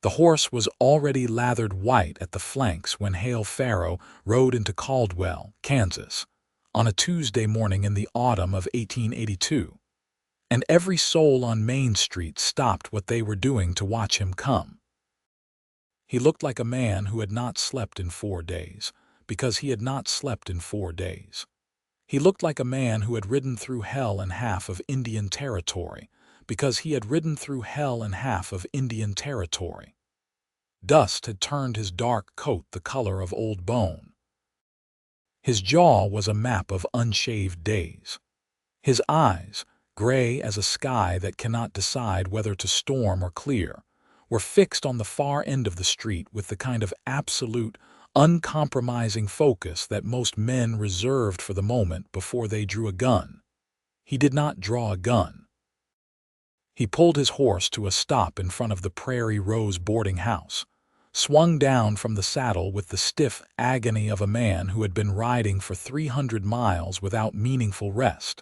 The horse was already lathered white at the flanks when Hale Farrow rode into Caldwell, Kansas, on a Tuesday morning in the autumn of 1882, and every soul on Main Street stopped what they were doing to watch him come. He looked like a man who had not slept in 4 days, because he had not slept in 4 days. He looked like a man who had ridden through hell and half of Indian Territory, because he had ridden through hell and half of Indian Territory. Dust had turned his dark coat the color of old bone. His jaw was a map of unshaved days. His eyes, gray as a sky that cannot decide whether to storm or clear, were fixed on the far end of the street with the kind of absolute, uncompromising focus that most men reserved for the moment before they drew a gun. He did not draw a gun. He pulled his horse to a stop in front of the Prairie Rose boarding house, swung down from the saddle with the stiff agony of a man who had been riding for 300 miles without meaningful rest,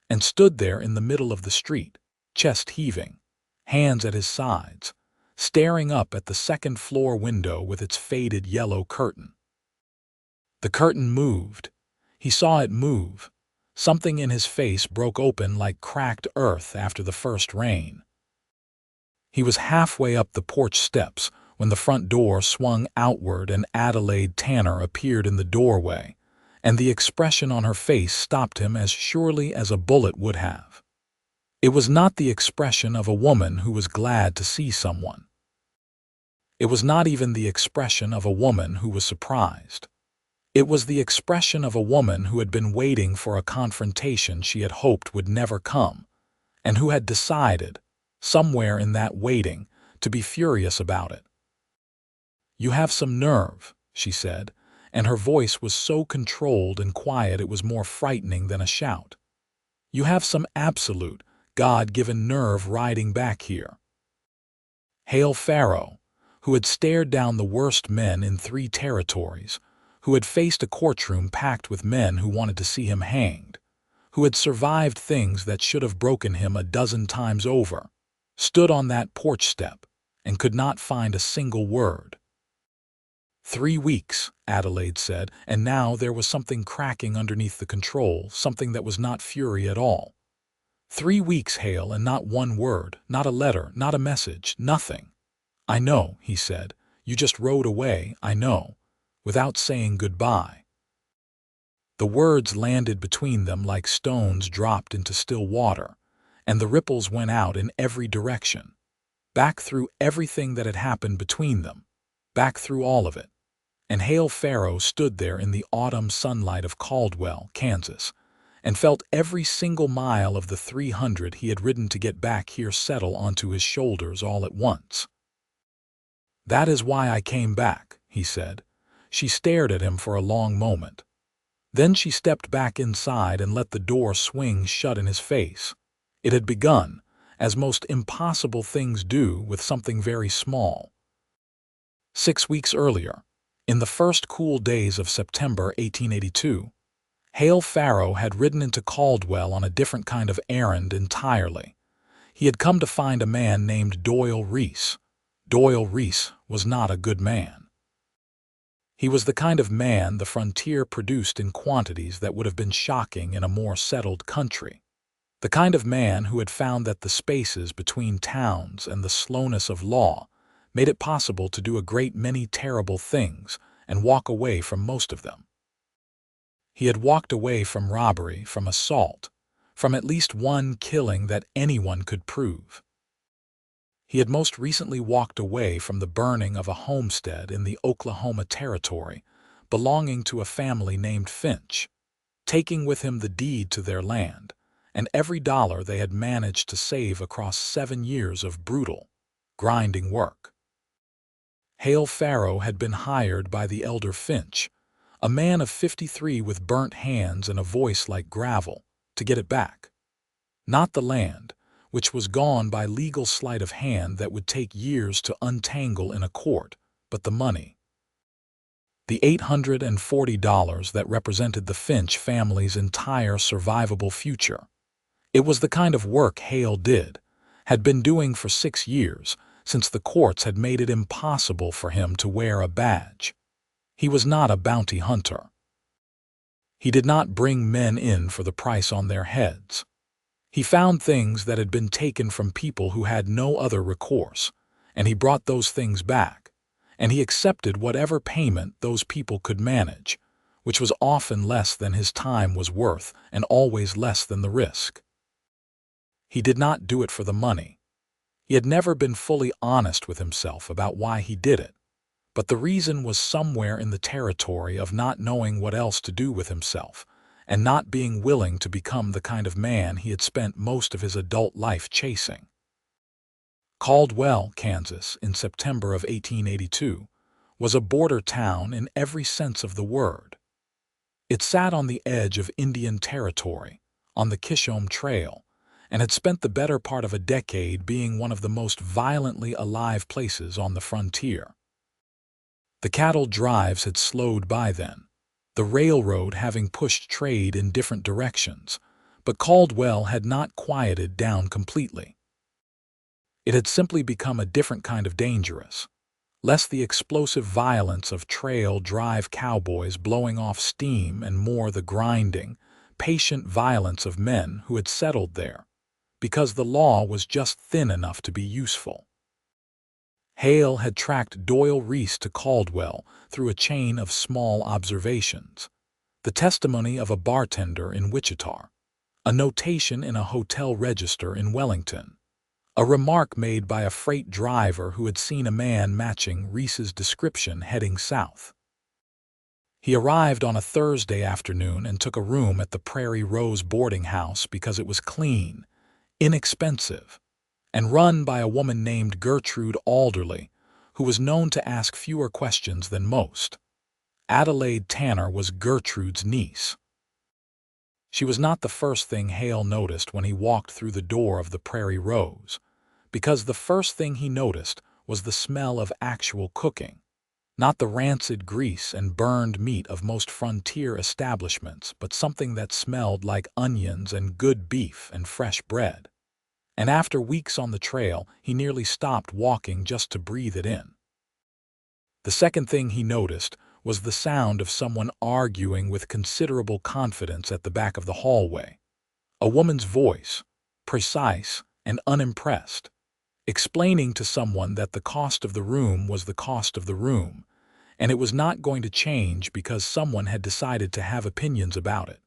and stood there in the middle of the street, chest heaving, hands at his sides, staring up at the second-floor window with its faded yellow curtain. The curtain moved. He saw it move. Something in his face broke open like cracked earth after the first rain. He was halfway up the porch steps when the front door swung outward and Adelaide Tanner appeared in the doorway, and the expression on her face stopped him as surely as a bullet would have. It was not the expression of a woman who was glad to see someone. It was not even the expression of a woman who was surprised. It was the expression of a woman who had been waiting for a confrontation she had hoped would never come, and who had decided, somewhere in that waiting, to be furious about it. "You have some nerve," she said, and her voice was so controlled and quiet it was more frightening than a shout. "You have some absolute, God-given nerve riding back here." Hale Farrow, who had stared down the worst men in 3 territories, who had faced a courtroom packed with men who wanted to see him hanged, who had survived things that should have broken him a dozen times over, stood on that porch step and could not find a single word. 3 weeks, Adelaide said, and now there was something cracking underneath the control, something that was not fury at all. 3 weeks, Hale, and not one word, not a letter, not a message, nothing. "I know," he said. "You just rode away, I know, without saying goodbye." The words landed between them like stones dropped into still water, and the ripples went out in every direction, back through everything that had happened between them, back through all of it. And Hale Farrow stood there in the autumn sunlight of Caldwell, Kansas, and felt every single mile of the 300 he had ridden to get back here settle onto his shoulders all at once. "That is why I came back," he said. She stared at him for a long moment. Then she stepped back inside and let the door swing shut in his face. It had begun, as most impossible things do, with something very small. 6 weeks earlier, in the first cool days of September 1882, Hale Farrow had ridden into Caldwell on a different kind of errand entirely. He had come to find a man named Doyle Reese. Doyle Reese was not a good man. He was the kind of man the frontier produced in quantities that would have been shocking in a more settled country. The kind of man who had found that the spaces between towns and the slowness of law made it possible to do a great many terrible things and walk away from most of them. He had walked away from robbery, from assault, from at least one killing that anyone could prove. He had most recently walked away from the burning of a homestead in the Oklahoma Territory belonging to a family named Finch, taking with him the deed to their land and every dollar they had managed to save across 7 years of brutal, grinding work. Hale Farrow had been hired by the elder Finch, a man of 53 with burnt hands and a voice like gravel, to get it back. Not the land, which was gone by legal sleight of hand that would take years to untangle in a court, but the money. The $840 that represented the Finch family's entire survivable future. It was the kind of work Hale had been doing for 6 years, since the courts had made it impossible for him to wear a badge. He was not a bounty hunter. He did not bring men in for the price on their heads. He found things that had been taken from people who had no other recourse, and he brought those things back, and he accepted whatever payment those people could manage, which was often less than his time was worth and always less than the risk. He did not do it for the money. He had never been fully honest with himself about why he did it, but the reason was somewhere in the territory of not knowing what else to do with himself and not being willing to become the kind of man he had spent most of his adult life chasing. Caldwell, Kansas, in September of 1882, was a border town in every sense of the word. It sat on the edge of Indian Territory, on the Kishome Trail, and had spent the better part of a decade being one of the most violently alive places on the frontier. The cattle drives had slowed by then, the railroad having pushed trade in different directions, but Caldwell had not quieted down completely. It had simply become a different kind of dangerous, less the explosive violence of trail drive cowboys blowing off steam and more the grinding, patient violence of men who had settled there, because the law was just thin enough to be useful. Hale had tracked Doyle Reese to Caldwell through a chain of small observations, the testimony of a bartender in Wichita, a notation in a hotel register in Wellington, a remark made by a freight driver who had seen a man matching Reese's description heading south. He arrived on a Thursday afternoon and took a room at the Prairie Rose boarding house because it was clean, inexpensive, and run by a woman named Gertrude Alderley, who was known to ask fewer questions than most. Adelaide Tanner was Gertrude's niece. She was not the first thing Hale noticed when he walked through the door of the Prairie Rose, because the first thing he noticed was the smell of actual cooking, not the rancid grease and burned meat of most frontier establishments, but something that smelled like onions and good beef and fresh bread. And after weeks on the trail, he nearly stopped walking just to breathe it in. The second thing he noticed was the sound of someone arguing with considerable confidence at the back of the hallway. A woman's voice, precise and unimpressed, explaining to someone that the cost of the room was the cost of the room, and it was not going to change because someone had decided to have opinions about it.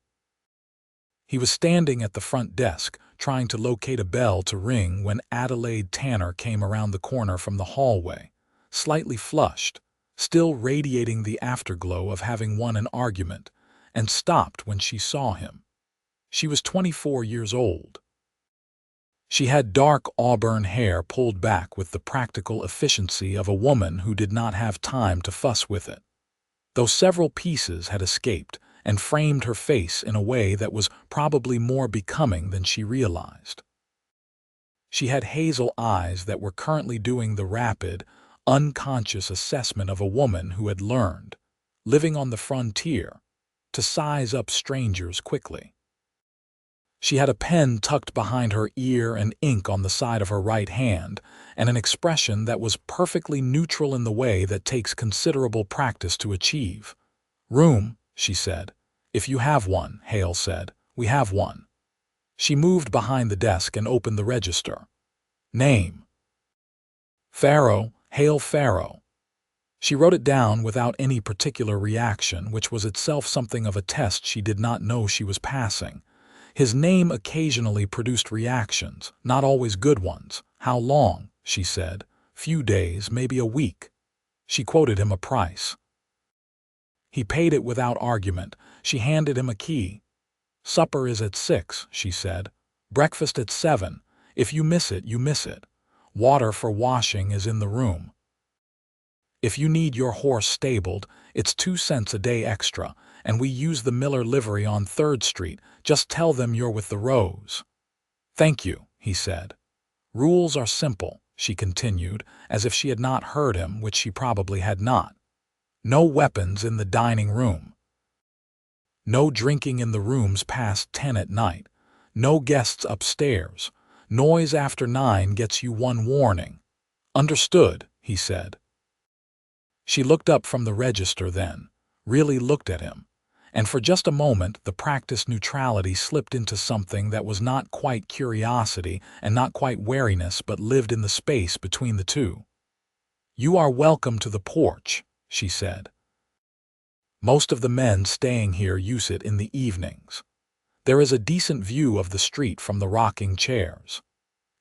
He was standing at the front desk, trying to locate a bell to ring when Adelaide Tanner came around the corner from the hallway, slightly flushed, still radiating the afterglow of having won an argument, and stopped when she saw him. She was 24 years old. She had dark auburn hair pulled back with the practical efficiency of a woman who did not have time to fuss with it, though several pieces had escaped and framed her face in a way that was probably more becoming than she realized. She had hazel eyes that were currently doing the rapid, unconscious assessment of a woman who had learned, living on the frontier, to size up strangers quickly. She had a pen tucked behind her ear and ink on the side of her right hand, and an expression that was perfectly neutral in the way that takes considerable practice to achieve. "Room," she said. "If you have one," Hale said. "We have one." She moved behind the desk and opened the register. "Name?" "Farrow, Hale Farrow." She wrote it down without any particular reaction, which was itself something of a test she did not know she was passing. His name occasionally produced reactions, not always good ones. "How long?" she said. "Few days, maybe a week." She quoted him a price. He paid it without argument. She handed him a key. "Supper is at 6, she said. "Breakfast at 7. If you miss it, you miss it. Water for washing is in the room. If you need your horse stabled, it's 2 cents a day extra, and we use the Miller livery on 3rd Street. Just tell them you're with the Rose." "Thank you," he said. "Rules are simple," she continued, as if she had not heard him, which she probably had not. "No weapons in the dining room. No drinking in the rooms past 10 at night. No guests upstairs. Noise after 9 gets you 1 warning. "Understood," he said. She looked up from the register then, really looked at him, and for just a moment the practiced neutrality slipped into something that was not quite curiosity and not quite wariness but lived in the space between the two. "You are welcome to the porch," she said. "Most of the men staying here use it in the evenings. There is a decent view of the street from the rocking chairs."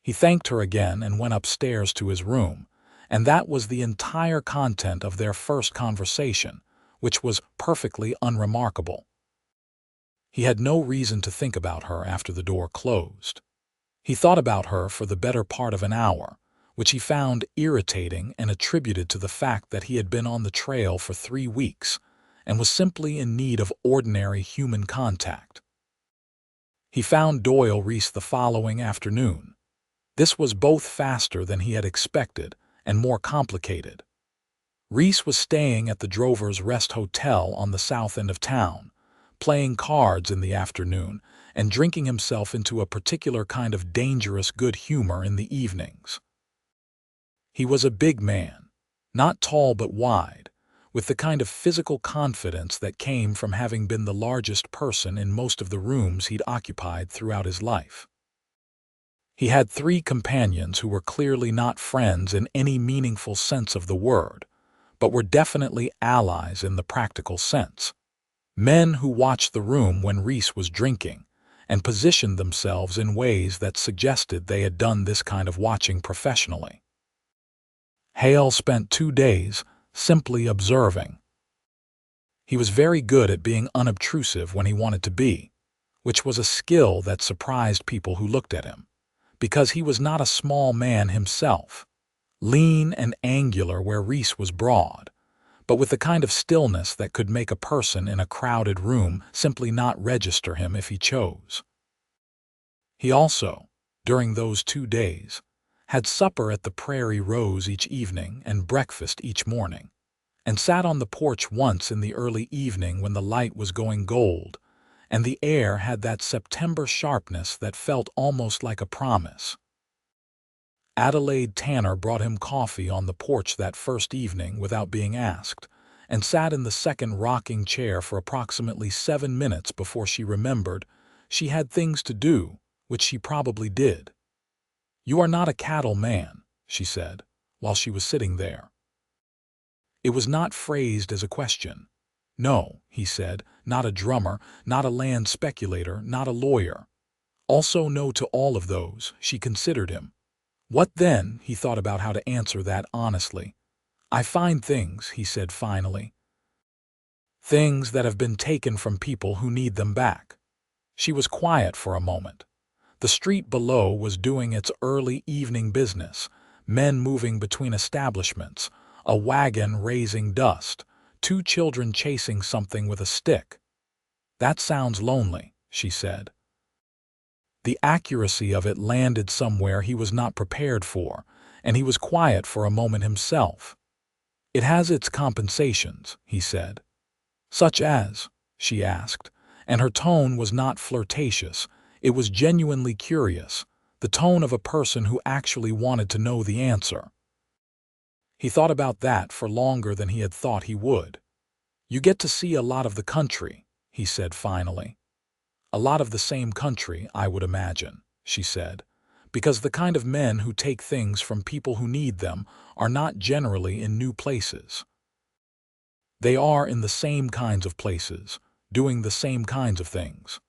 He thanked her again and went upstairs to his room, and that was the entire content of their first conversation, which was perfectly unremarkable. He had no reason to think about her after the door closed. He thought about her for the better part of an hour, which he found irritating and attributed to the fact that he had been on the trail for 3 weeks and was simply in need of ordinary human contact. He found Doyle Reese the following afternoon. This was both faster than he had expected and more complicated. Reese was staying at the Drover's Rest Hotel on the south end of town, playing cards in the afternoon and drinking himself into a particular kind of dangerous good humor in the evenings. He was a big man, not tall but wide, with the kind of physical confidence that came from having been the largest person in most of the rooms he'd occupied throughout his life. He had 3 companions who were clearly not friends in any meaningful sense of the word, but were definitely allies in the practical sense. Men who watched the room when Reese was drinking and positioned themselves in ways that suggested they had done this kind of watching professionally. Hale spent 2 days simply observing. He was very good at being unobtrusive when he wanted to be, which was a skill that surprised people who looked at him, because he was not a small man himself, lean and angular where Reese was broad, but with the kind of stillness that could make a person in a crowded room simply not register him if he chose. He also, during those 2 days, had supper at the Prairie Rose each evening and breakfast each morning, and sat on the porch once in the early evening when the light was going gold, and the air had that September sharpness that felt almost like a promise. Adelaide Tanner brought him coffee on the porch that first evening without being asked, and sat in the second rocking chair for approximately 7 minutes before she remembered she had things to do, which she probably did. "You are not a cattle man," she said, while she was sitting there. It was not phrased as a question. "No," he said, "not a drummer, not a land speculator, not a lawyer." Also no to all of those, she considered him. What then? He thought about how to answer that honestly. "I find things," he said finally. "Things that have been taken from people who need them back." She was quiet for a moment. The street below was doing its early evening business, men moving between establishments, a wagon raising dust, 2 children chasing something with a stick. "That sounds lonely," she said. The accuracy of it landed somewhere he was not prepared for, and he was quiet for a moment himself. "It has its compensations," he said. "Such as?" she asked, and her tone was not flirtatious, it was genuinely curious, the tone of a person who actually wanted to know the answer. He thought about that for longer than he had thought he would. "You get to see a lot of the country," he said finally. "A lot of the same country, I would imagine," she said, "because the kind of men who take things from people who need them are not generally in new places. They are in the same kinds of places, doing the same kinds of things."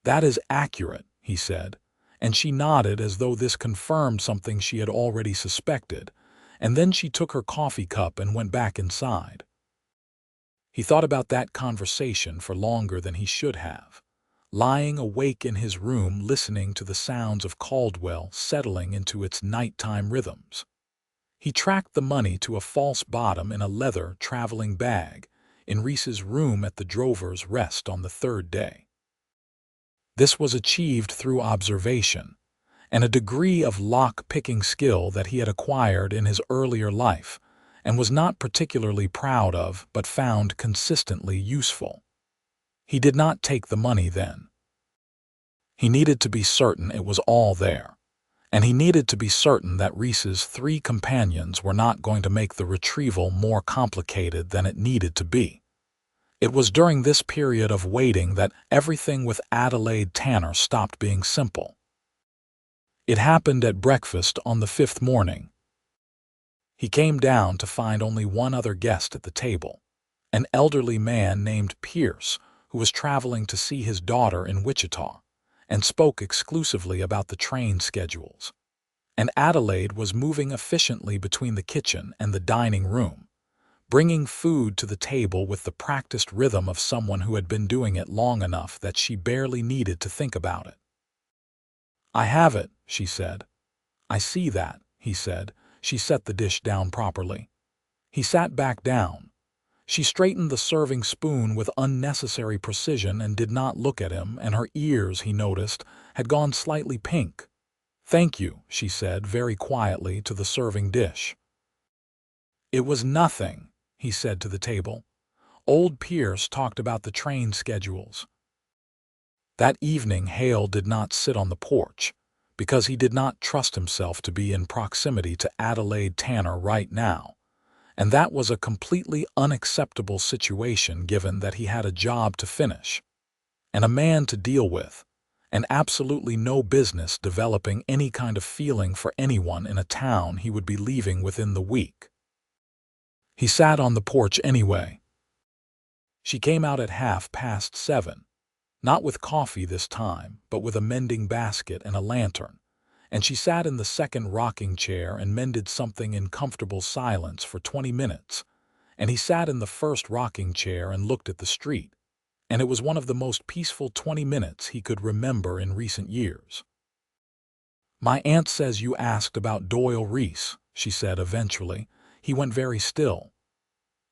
"That is accurate," he said, and she nodded as though this confirmed something she had already suspected, and then she took her coffee cup and went back inside. He thought about that conversation for longer than he should have, lying awake in his room listening to the sounds of Caldwell settling into its nighttime rhythms. He tracked the money to a false bottom in a leather traveling bag in Reese's room at the Drover's Rest on the 3rd day. This was achieved through observation and a degree of lock-picking skill that he had acquired in his earlier life and was not particularly proud of but found consistently useful. He did not take the money then. He needed to be certain it was all there, and he needed to be certain that Reese's 3 companions were not going to make the retrieval more complicated than it needed to be. It was during this period of waiting that everything with Adelaide Tanner stopped being simple. It happened at breakfast on the 5th morning. He came down to find only one other guest at the table, an elderly man named Pierce, who was traveling to see his daughter in Wichita, and spoke exclusively about the train schedules. And Adelaide was moving efficiently between the kitchen and the dining room, bringing food to the table with the practiced rhythm of someone who had been doing it long enough that she barely needed to think about it. "I have it," she said. "I see that," he said. She set the dish down properly. He sat back down. She straightened the serving spoon with unnecessary precision and did not look at him, and her ears, he noticed, had gone slightly pink. "Thank you," she said very quietly to the serving dish. "It was nothing," he said to the table. Old Pierce talked about the train schedules. That evening Hale did not sit on the porch, because he did not trust himself to be in proximity to Adelaide Tanner right now, and that was a completely unacceptable situation given that he had a job to finish, and a man to deal with, and absolutely no business developing any kind of feeling for anyone in a town he would be leaving within the week. He sat on the porch anyway. She came out at 7:30, not with coffee this time, but with a mending basket and a lantern, and she sat in the second rocking chair and mended something in comfortable silence for 20 minutes, and he sat in the first rocking chair and looked at the street, and it was one of the most peaceful 20 minutes he could remember in recent years. "My aunt says you asked about Doyle Reese," she said eventually. "He went very still."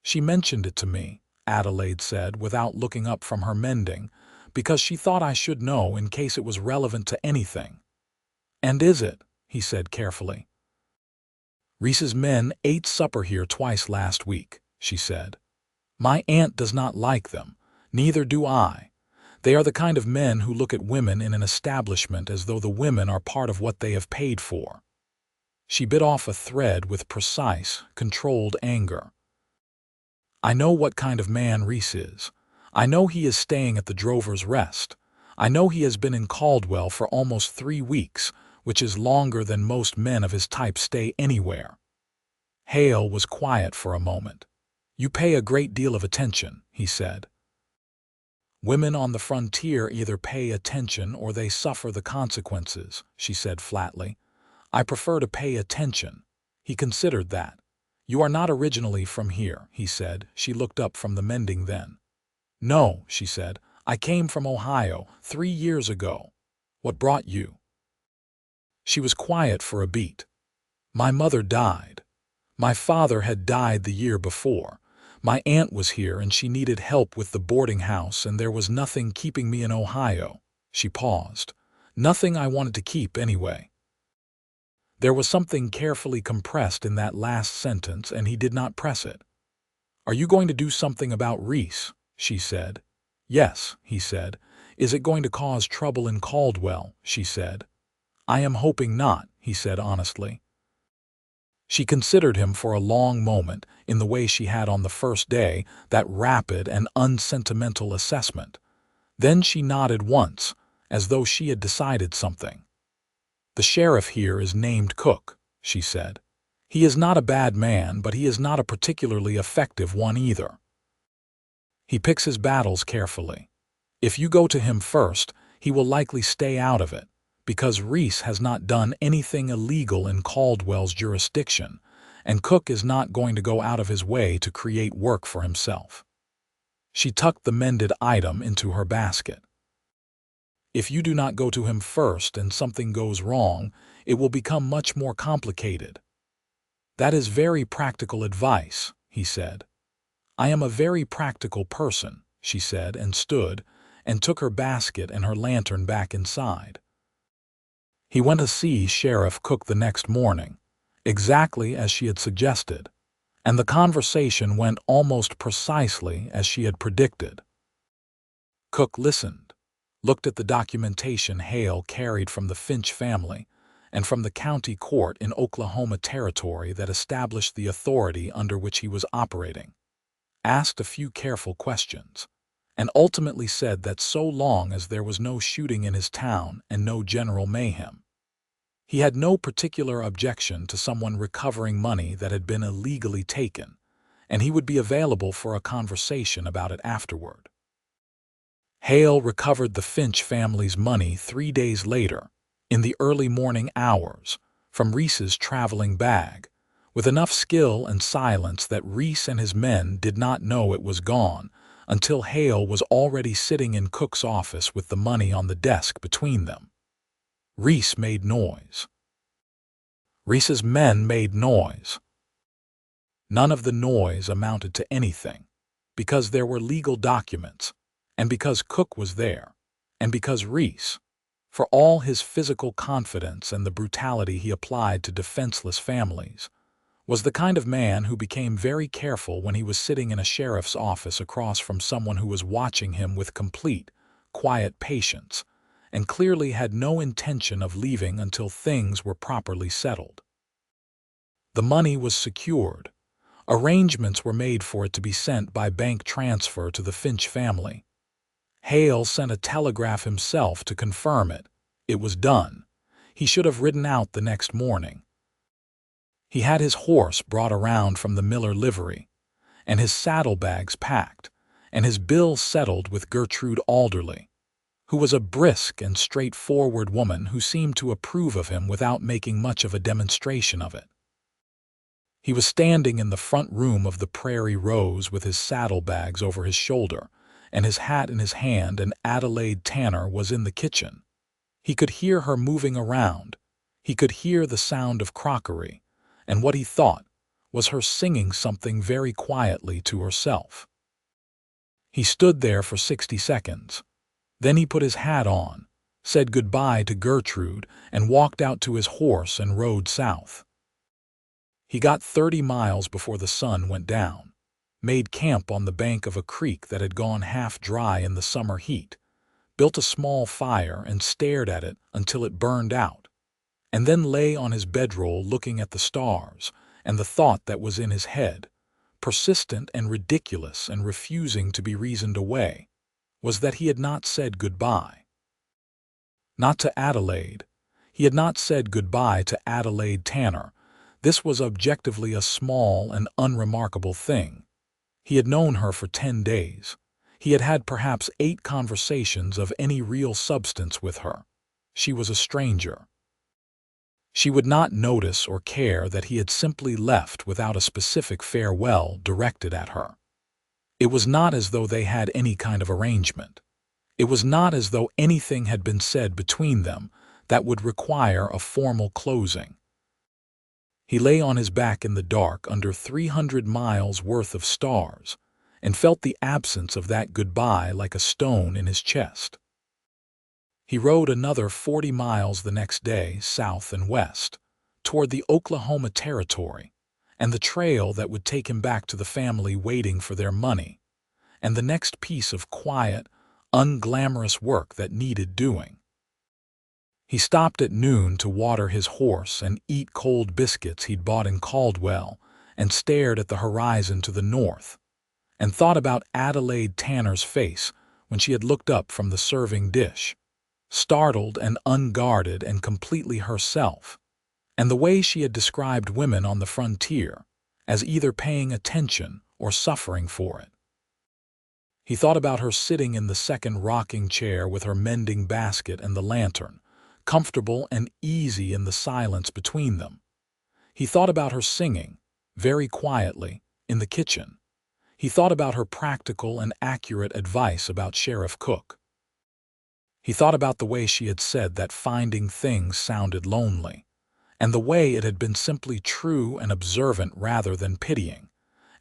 "She mentioned it to me," Adelaide said without looking up from her mending, "because she thought I should know in case it was relevant to anything." "And is it?" he said carefully. "Reese's men ate supper here twice last week," she said. "My aunt does not like them. Neither do I. They are the kind of men who look at women in an establishment as though the women are part of what they have paid for." She bit off a thread with precise, controlled anger. "I know what kind of man Reese is. I know he is staying at the Drover's Rest. I know he has been in Caldwell for almost 3 weeks, which is longer than most men of his type stay anywhere." Hale was quiet for a moment. "You pay a great deal of attention," he said. "Women on the frontier either pay attention or they suffer the consequences," she said flatly. "I prefer to pay attention." He considered that. "You are not originally from here," he said. She looked up from the mending then. "No," she said. "I came from Ohio 3 years ago." "What brought you?" She was quiet for a beat. "My mother died. My father had died the year before. My aunt was here and she needed help with the boarding house, and there was nothing keeping me in Ohio." She paused. "Nothing I wanted to keep anyway." There was something carefully compressed in that last sentence, and he did not press it. "Are you going to do something about Reese?" she said. "Yes," he said. "Is it going to cause trouble in Caldwell?" she said. "I am hoping not," he said honestly. She considered him for a long moment, in the way she had on the first day, that rapid and unsentimental assessment. Then she nodded once, as though she had decided something. "The sheriff here is named Cook," she said. "He is not a bad man, but he is not a particularly effective one either. He picks his battles carefully. If you go to him first, he will likely stay out of it, because Reese has not done anything illegal in Caldwell's jurisdiction, and Cook is not going to go out of his way to create work for himself." She tucked the mended item into her basket. "If you do not go to him first and something goes wrong, it will become much more complicated." "That is very practical advice," he said. "I am a very practical person," she said, and stood, and took her basket and her lantern back inside. He went to see Sheriff Cook the next morning, exactly as she had suggested, and the conversation went almost precisely as she had predicted. Cook listened, looked at the documentation Hale carried from the Finch family, and from the county court in Oklahoma Territory that established the authority under which he was operating, asked a few careful questions, and ultimately said that so long as there was no shooting in his town and no general mayhem, he had no particular objection to someone recovering money that had been illegally taken, and he would be available for a conversation about it afterward. Hale recovered the Finch family's money 3 days later, in the early morning hours, from Reese's traveling bag, with enough skill and silence that Reese and his men did not know it was gone until Hale was already sitting in Cook's office with the money on the desk between them. Reese made noise. Reese's men made noise. None of the noise amounted to anything, because there were legal documents, and because Cook was there, and because Reese, for all his physical confidence and the brutality he applied to defenseless families, was the kind of man who became very careful when he was sitting in a sheriff's office across from someone who was watching him with complete, quiet patience, and clearly had no intention of leaving until things were properly settled. The money was secured. Arrangements were made for it to be sent by bank transfer to the Finch family. Hale sent a telegraph himself to confirm it. It was done. He should have ridden out the next morning. He had his horse brought around from the Miller livery, and his saddlebags packed, and his bill settled with Gertrude Alderley, who was a brisk and straightforward woman who seemed to approve of him without making much of a demonstration of it. He was standing in the front room of the Prairie Rose with his saddlebags over his shoulder and his hat in his hand, and Adelaide Tanner was in the kitchen. He could hear her moving around. He could hear the sound of crockery, and what he thought was her singing something very quietly to herself. He stood there for 60 seconds. Then he put his hat on, said goodbye to Gertrude, and walked out to his horse and rode south. He got 30 miles before the sun went down, made camp on the bank of a creek that had gone half dry in the summer heat, built a small fire and stared at it until it burned out, and then lay on his bedroll looking at the stars, and the thought that was in his head, persistent and ridiculous and refusing to be reasoned away, was that he had not said goodbye. Not to Adelaide. He had not said goodbye to Adelaide Tanner. This was objectively a small and unremarkable thing. He had known her for 10 days. He had had perhaps 8 conversations of any real substance with her. She was a stranger. She would not notice or care that he had simply left without a specific farewell directed at her. It was not as though they had any kind of arrangement. It was not as though anything had been said between them that would require a formal closing. He lay on his back in the dark under 300 miles worth of stars and felt the absence of that goodbye like a stone in his chest. He rode another 40 miles the next day south and west, toward the Oklahoma Territory, and the trail that would take him back to the family waiting for their money, and the next piece of quiet, unglamorous work that needed doing. He stopped at noon to water his horse and eat cold biscuits he'd bought in Caldwell, and stared at the horizon to the north, and thought about Adelaide Tanner's face when she had looked up from the serving dish, startled and unguarded and completely herself, and the way she had described women on the frontier as either paying attention or suffering for it. He thought about her sitting in the second rocking chair with her mending basket and the lantern, comfortable and easy in the silence between them. He thought about her singing, very quietly, in the kitchen. He thought about her practical and accurate advice about Sheriff Cook. He thought about the way she had said that finding things sounded lonely, and the way it had been simply true and observant rather than pitying,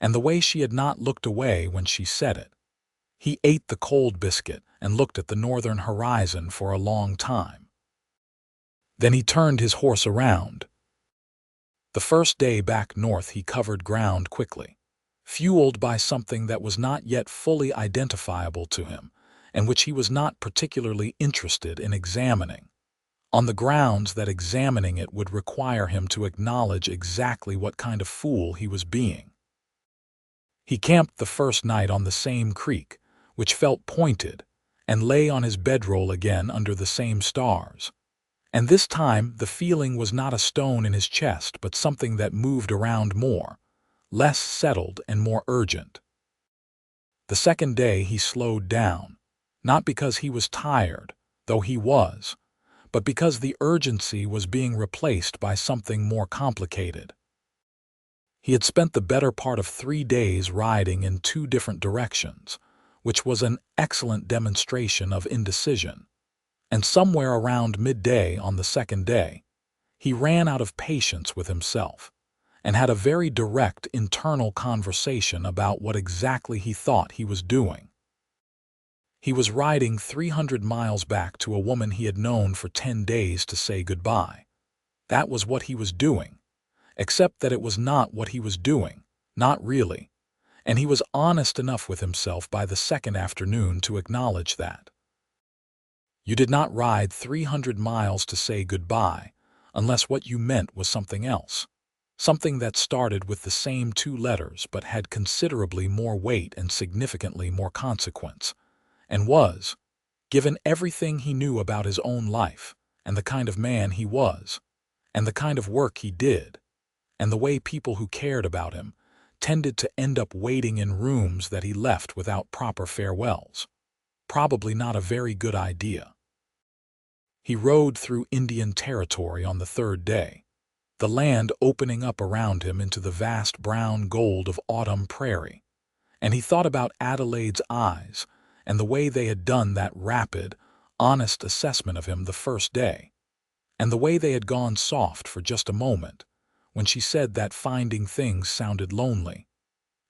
and the way she had not looked away when she said it. He ate the cold biscuit and looked at the northern horizon for a long time. Then he turned his horse around. The first day back north he covered ground quickly, fueled by something that was not yet fully identifiable to him, and which he was not particularly interested in examining. on the grounds that examining it would require him to acknowledge exactly what kind of fool he was being. He camped the first night on the same creek, which felt pointed, and lay on his bedroll again under the same stars. And this time the feeling was not a stone in his chest, but something that moved around more, less settled and more urgent. The second day he slowed down, not because he was tired, though he was, but because the urgency was being replaced by something more complicated. He had spent the better part of 3 days riding in 2 different directions, which was an excellent demonstration of indecision. And somewhere around midday on the second day, he ran out of patience with himself and had a very direct internal conversation about what exactly he thought he was doing. He was riding 300 miles back to a woman he had known for 10 days to say goodbye. That was what he was doing, except that it was not what he was doing, not really, and he was honest enough with himself by the second afternoon to acknowledge that. You did not ride 300 miles to say goodbye unless what you meant was something else, something that started with the same 2 letters but had considerably more weight and significantly more consequence, and was, given everything he knew about his own life and the kind of man he was, and the kind of work he did, and the way people who cared about him tended to end up waiting in rooms that he left without proper farewells, probably not a very good idea. He rode through Indian Territory on the 3rd day, the land opening up around him into the vast brown gold of autumn prairie, and he thought about Adelaide's eyes and the way they had done that rapid, honest assessment of him the first day, and the way they had gone soft for just a moment when she said that finding things sounded lonely,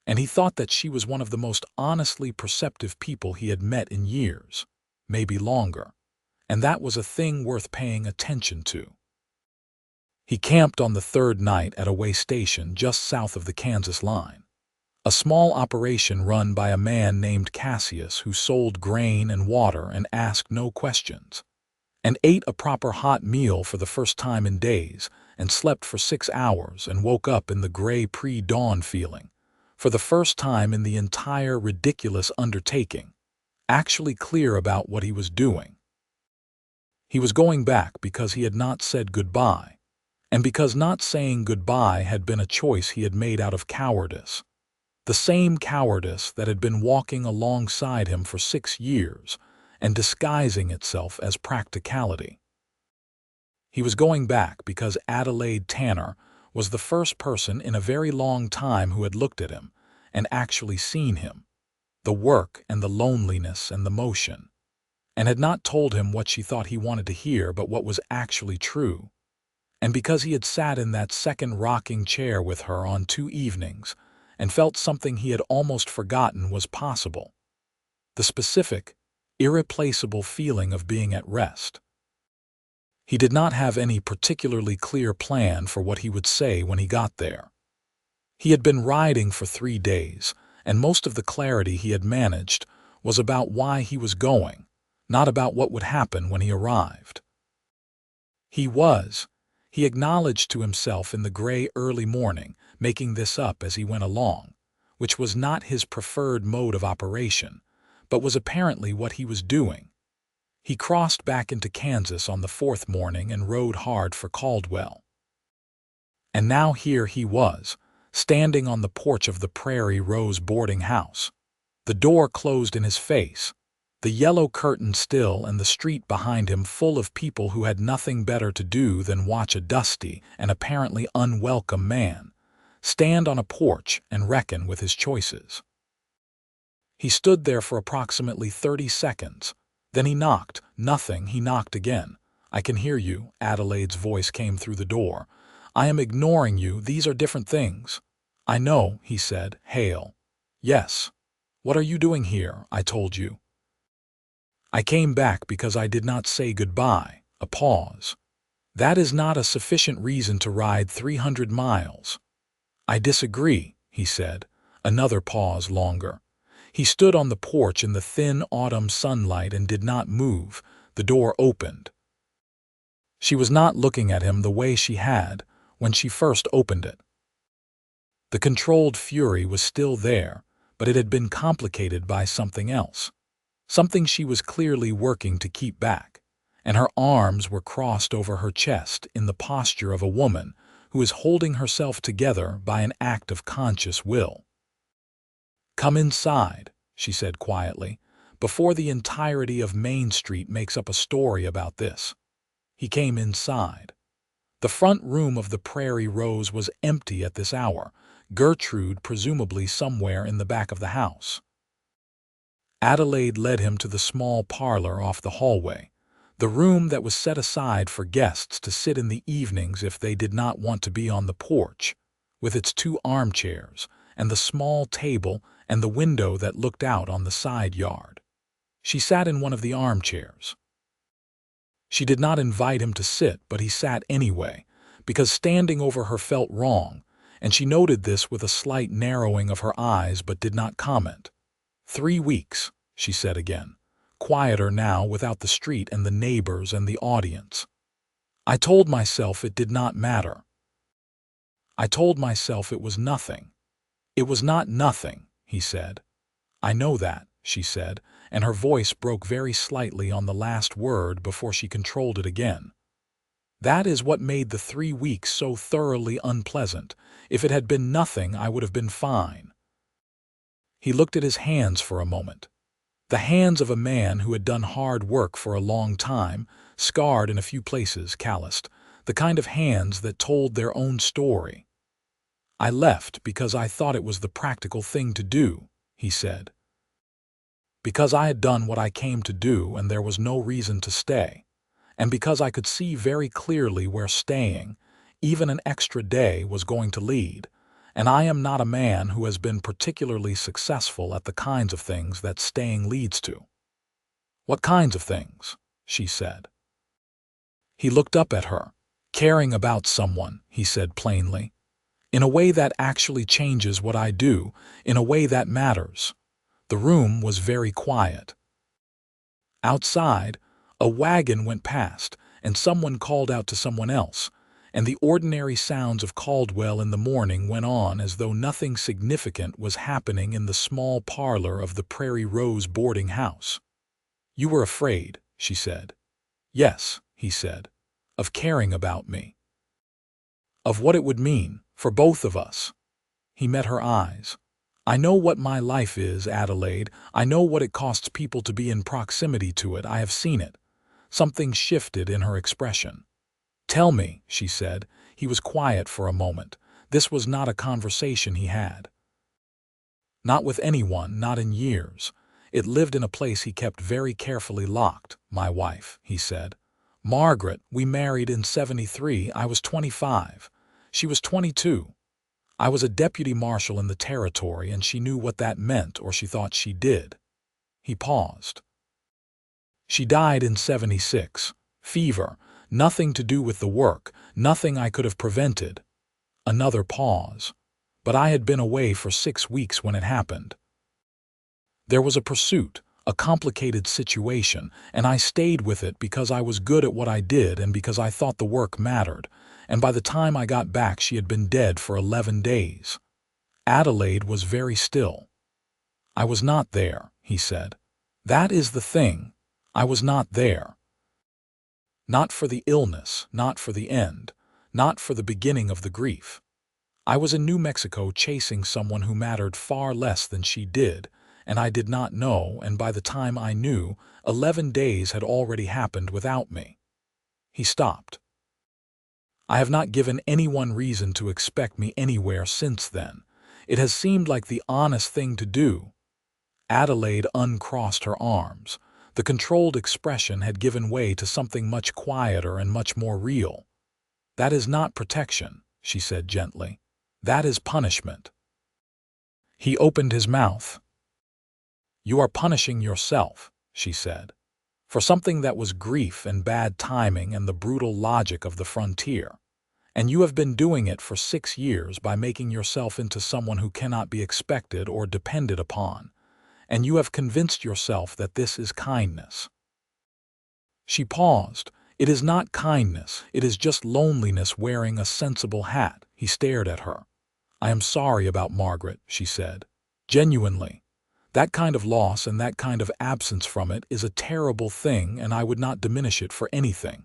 and he thought that she was one of the most honestly perceptive people he had met in years, maybe longer, and that was a thing worth paying attention to. He camped on the 3rd night at a way station just south of the Kansas line, a small operation run by a man named Cassius who sold grain and water and asked no questions, and ate a proper hot meal for the first time in days, and slept for 6 hours and woke up in the gray pre-dawn feeling, for the first time in the entire ridiculous undertaking, actually clear about what he was doing. He was going back because he had not said goodbye, and because not saying goodbye had been a choice he had made out of cowardice, the same cowardice that had been walking alongside him for 6 years and disguising itself as practicality. He was going back because Adelaide Tanner was the first person in a very long time who had looked at him and actually seen him, the work and the loneliness and the motion, and had not told him what she thought he wanted to hear but what was actually true, and because he had sat in that second rocking chair with her on 2 evenings and felt something he had almost forgotten was possible, the specific, irreplaceable feeling of being at rest. He did not have any particularly clear plan for what he would say when he got there. He had been riding for 3 days, and most of the clarity he had managed was about why he was going, not about what would happen when he arrived. He acknowledged to himself in the gray early morning, making this up as he went along, which was not his preferred mode of operation, but was apparently what he was doing. He crossed back into Kansas on the 4th morning and rode hard for Caldwell. And now here he was, standing on the porch of the Prairie Rose boarding house, the door closed in his face, the yellow curtain still and the street behind him full of people who had nothing better to do than watch a dusty and apparently unwelcome man stand on a porch and reckon with his choices. He stood there for approximately 30 seconds. Then he knocked. Nothing. He knocked again. "I can hear you," Adelaide's voice came through the door. "I am ignoring you. These are different things." "I know," he said. "Hale." "Yes." "What are you doing here? I told you." "I came back because I did not say goodbye." A pause. "That is not a sufficient reason to ride 300 miles." "I disagree," he said. Another pause longer. He stood on the porch in the thin autumn sunlight and did not move. The door opened. She was not looking at him the way she had when she first opened it. The controlled fury was still there, but it had been complicated by something else, something she was clearly working to keep back, and her arms were crossed over her chest in the posture of a woman who is holding herself together by an act of conscious will. "Come inside," she said quietly, "before the entirety of Main Street makes up a story about this." He came inside. The front room of the Prairie Rose was empty at this hour, Gertrude presumably somewhere in the back of the house. Adelaide led him to the small parlor off the hallway, the room that was set aside for guests to sit in the evenings if they did not want to be on the porch, with its 2 armchairs and the small table and the window that looked out on the side yard. She sat in one of the armchairs. She did not invite him to sit, but he sat anyway, because standing over her felt wrong, and she noted this with a slight narrowing of her eyes but did not comment. 3 weeks, she said again, quieter now without the street and the neighbors and the audience. I told myself it did not matter. I told myself it was nothing. It was not nothing, he said. I know that, she said, and her voice broke very slightly on the last word before she controlled it again. That is what made the 3 weeks so thoroughly unpleasant. If it had been nothing, I would have been fine. He looked at his hands for a moment. The hands of a man who had done hard work for a long time, scarred in a few places, calloused, the kind of hands that told their own story. I left because I thought it was the practical thing to do, he said. Because I had done what I came to do and there was no reason to stay, and because I could see very clearly where staying, even an extra day, was going to lead, and I am not a man who has been particularly successful at the kinds of things that staying leads to. What kinds of things? She said. He looked up at her. Caring about someone, he said plainly. In a way that actually changes what I do, in a way that matters. The room was very quiet. Outside, a wagon went past, and someone called out to someone else, and the ordinary sounds of Caldwell in the morning went on as though nothing significant was happening in the small parlor of the Prairie Rose boarding house. You were afraid, she said. Yes, he said, of caring about me. Of what it would mean, for both of us. He met her eyes. I know what my life is, Adelaide. I know what it costs people to be in proximity to it. I have seen it. Something shifted in her expression. Tell me, she said. He was quiet for a moment. This was not a conversation he had. Not with anyone, not in years. It lived in a place he kept very carefully locked. My wife, he said. Margaret, we married in '73. I was 25. She was 22. I was a deputy marshal in the territory, and she knew what that meant, or she thought she did. He paused. She died in '76. Fever. Nothing to do with the work, nothing I could have prevented. Another pause. But I had been away for 6 weeks when it happened. There was a pursuit, a complicated situation, and I stayed with it because I was good at what I did and because I thought the work mattered, and by the time I got back she had been dead for 11 days. Adelaide was very still. I was not there, he said. That is the thing. I was not there. Not for the illness, not for the end, not for the beginning of the grief. I was in New Mexico chasing someone who mattered far less than she did, and I did not know, and by the time I knew, 11 days had already happened without me. He stopped. I have not given anyone reason to expect me anywhere since then. It has seemed like the honest thing to do. Adelaide uncrossed her arms. The controlled expression had given way to something much quieter and much more real. That is not protection, she said gently. That is punishment. He opened his mouth. You are punishing yourself, she said, for something that was grief and bad timing and the brutal logic of the frontier. And you have been doing it for 6 years by making yourself into someone who cannot be expected or depended upon. And you have convinced yourself that this is kindness. She paused. It is not kindness, it is just loneliness wearing a sensible hat. He stared at her. I am sorry about Margaret, she said. Genuinely. That kind of loss and that kind of absence from it is a terrible thing, and I would not diminish it for anything.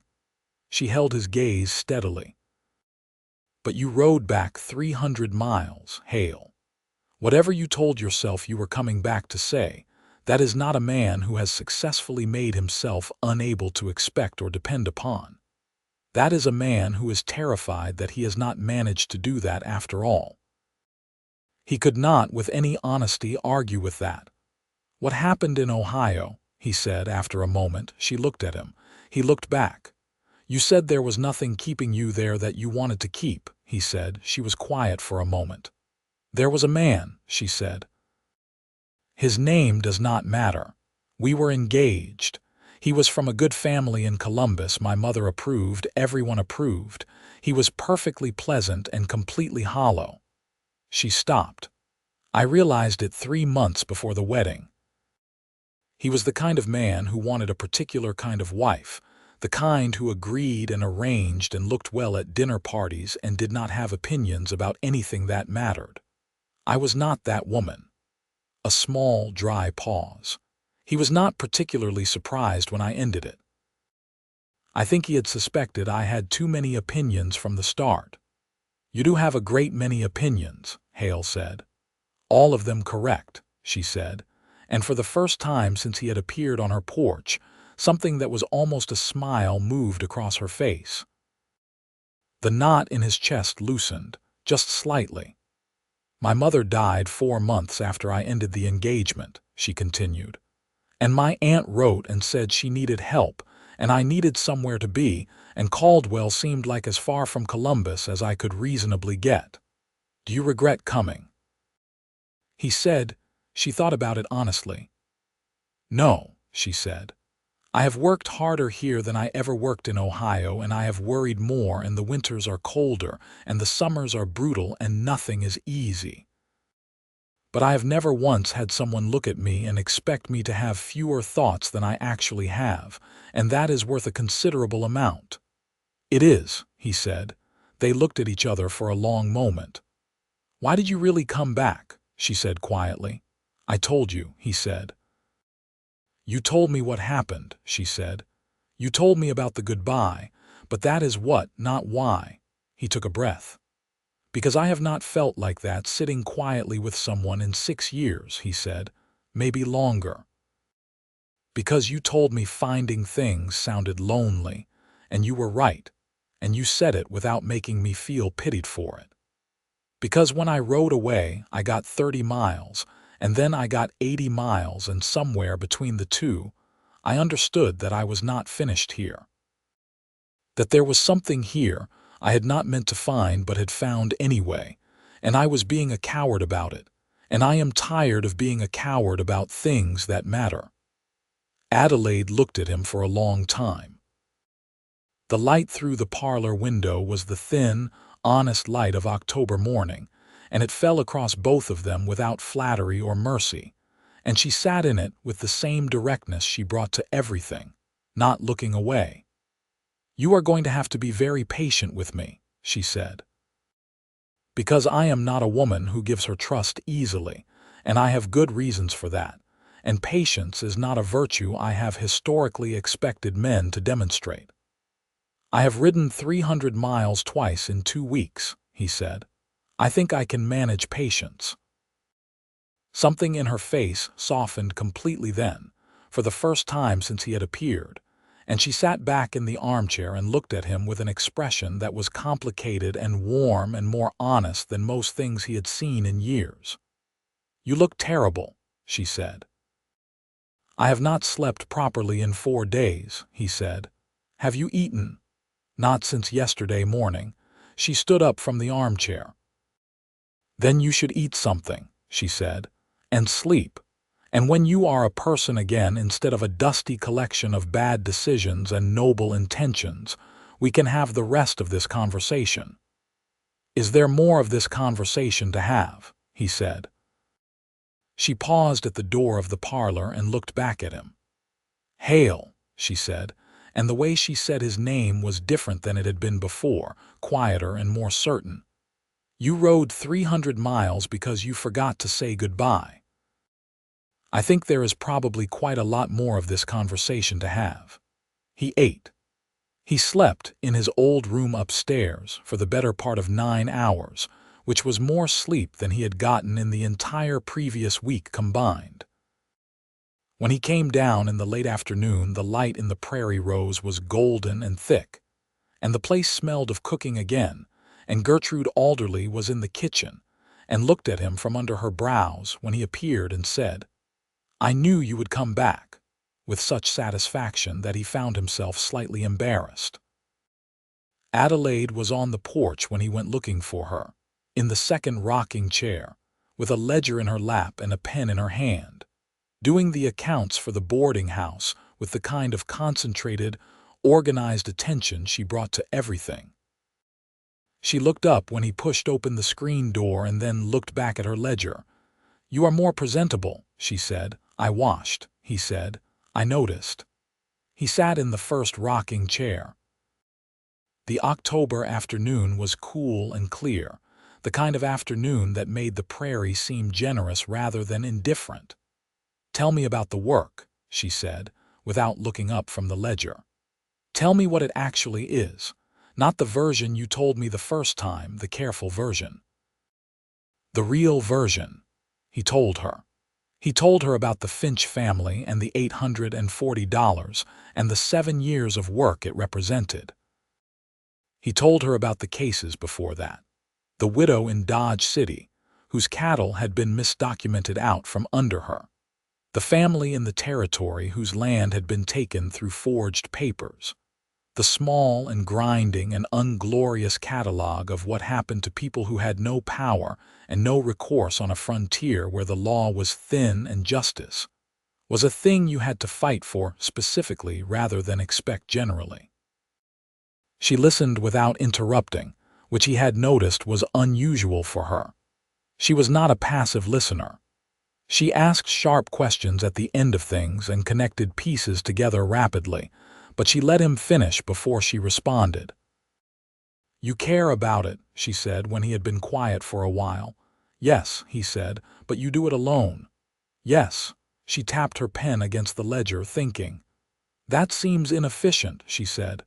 She held his gaze steadily. But you rode back 300 miles, Hale. Whatever you told yourself you were coming back to say, that is not a man who has successfully made himself unable to expect or depend upon. That is a man who is terrified that he has not managed to do that after all. He could not, with any honesty, argue with that. What happened in Ohio, he said after a moment. She looked at him. He looked back. You said there was nothing keeping you there that you wanted to keep, he said. She was quiet for a moment. There was a man, she said. His name does not matter. We were engaged. He was from a good family in Columbus. My mother approved, everyone approved. He was perfectly pleasant and completely hollow. She stopped. I realized it 3 months before the wedding. He was the kind of man who wanted a particular kind of wife, the kind who agreed and arranged and looked well at dinner parties and did not have opinions about anything that mattered. I was not that woman. A small, dry pause. He was not particularly surprised when I ended it. I think he had suspected I had too many opinions from the start. You do have a great many opinions, Hale said. All of them correct, she said, and for the first time since he had appeared on her porch, something that was almost a smile moved across her face. The knot in his chest loosened, just slightly. My mother died 4 months after I ended the engagement, she continued. And my aunt wrote and said she needed help, and I needed somewhere to be, and Caldwell seemed like as far from Columbus as I could reasonably get. Do you regret coming? He said. She thought about it honestly. No, she said. I have worked harder here than I ever worked in Ohio, and I have worried more, and the winters are colder, and the summers are brutal, and nothing is easy. But I have never once had someone look at me and expect me to have fewer thoughts than I actually have, and that is worth a considerable amount. It is, he said. They looked at each other for a long moment. Why did you really come back? She said quietly. I told you, he said. You told me what happened, she said. You told me about the goodbye, but that is what, not why. He took a breath. Because I have not felt like that sitting quietly with someone in 6 years, he said, maybe longer. Because you told me finding things sounded lonely, and you were right, and you said it without making me feel pitied for it. Because when I rode away, I got 30 miles, and then I got 80 miles, and somewhere between the two, I understood that I was not finished here. That there was something here I had not meant to find but had found anyway, and I was being a coward about it, and I am tired of being a coward about things that matter. Adelaide looked at him for a long time. The light through the parlor window was the thin, honest light of October morning, and it fell across both of them without flattery or mercy, and she sat in it with the same directness she brought to everything, not looking away. You are going to have to be very patient with me, she said. Because I am not a woman who gives her trust easily, and I have good reasons for that, and patience is not a virtue I have historically expected men to demonstrate. I have ridden 300 miles twice in 2 weeks, he said. I think I can manage patience. Something in her face softened completely then, for the first time since he had appeared, and she sat back in the armchair and looked at him with an expression that was complicated and warm and more honest than most things he had seen in years. You look terrible, she said. I have not slept properly in 4 days, he said. Have you eaten? Not since yesterday morning. She stood up from the armchair. Then you should eat something, she said, and sleep. And when you are a person again instead of a dusty collection of bad decisions and noble intentions, we can have the rest of this conversation. Is there more of this conversation to have? He said. She paused at the door of the parlor and looked back at him. Hale, she said, and the way she said his name was different than it had been before, quieter and more certain. "You rode 300 miles because you forgot to say goodbye." I think there is probably quite a lot more of this conversation to have. He ate. He slept in his old room upstairs for the better part of 9 hours, which was more sleep than he had gotten in the entire previous week combined. When he came down in the late afternoon, the light in the prairie rose was golden and thick, and the place smelled of cooking again, and Gertrude Alderley was in the kitchen and looked at him from under her brows when he appeared and said, "I knew you would come back," with such satisfaction that he found himself slightly embarrassed. Adelaide was on the porch when he went looking for her, in the second rocking chair, with a ledger in her lap and a pen in her hand, doing the accounts for the boarding house with the kind of concentrated, organized attention she brought to everything. She looked up when he pushed open the screen door and then looked back at her ledger. "You are more presentable," she said. "I washed," he said. "I noticed." He sat in the first rocking chair. The October afternoon was cool and clear, the kind of afternoon that made the prairie seem generous rather than indifferent. "Tell me about the work," she said, without looking up from the ledger. "Tell me what it actually is, not the version you told me the first time, the careful version." "The real version," he told her. He told her about the Finch family and the $840 and the 7 years of work it represented. He told her about the cases before that. The widow in Dodge City, whose cattle had been misdocumented out from under her. The family in the territory whose land had been taken through forged papers. The small and grinding and unglorious catalog of what happened to people who had no power and no recourse on a frontier where the law was thin and justice was a thing you had to fight for specifically rather than expect generally. She listened without interrupting, which he had noticed was unusual for her. She was not a passive listener. She asked sharp questions at the end of things and connected pieces together rapidly, but she let him finish before she responded. "You care about it," she said when he had been quiet for a while. "Yes," he said, "but you do it alone." "Yes." She tapped her pen against the ledger, thinking. "That seems inefficient," she said.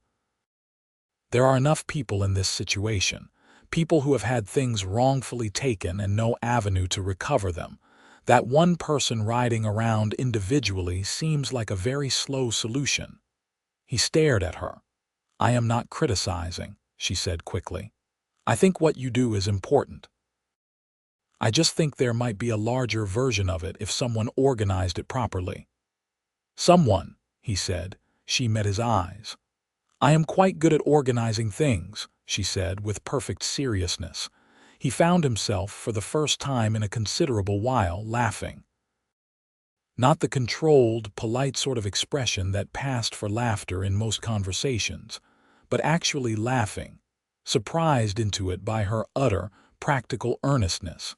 "There are enough people in this situation, people who have had things wrongfully taken and no avenue to recover them. That one person riding around individually seems like a very slow solution." He stared at her. "I am not criticizing," she said quickly. "I think what you do is important. I just think there might be a larger version of it if someone organized it properly." "Someone," he said. She met his eyes. "I am quite good at organizing things," she said with perfect seriousness. He found himself, for the first time in a considerable while, laughing. Not the controlled, polite sort of expression that passed for laughter in most conversations, but actually laughing, surprised into it by her utter, practical earnestness,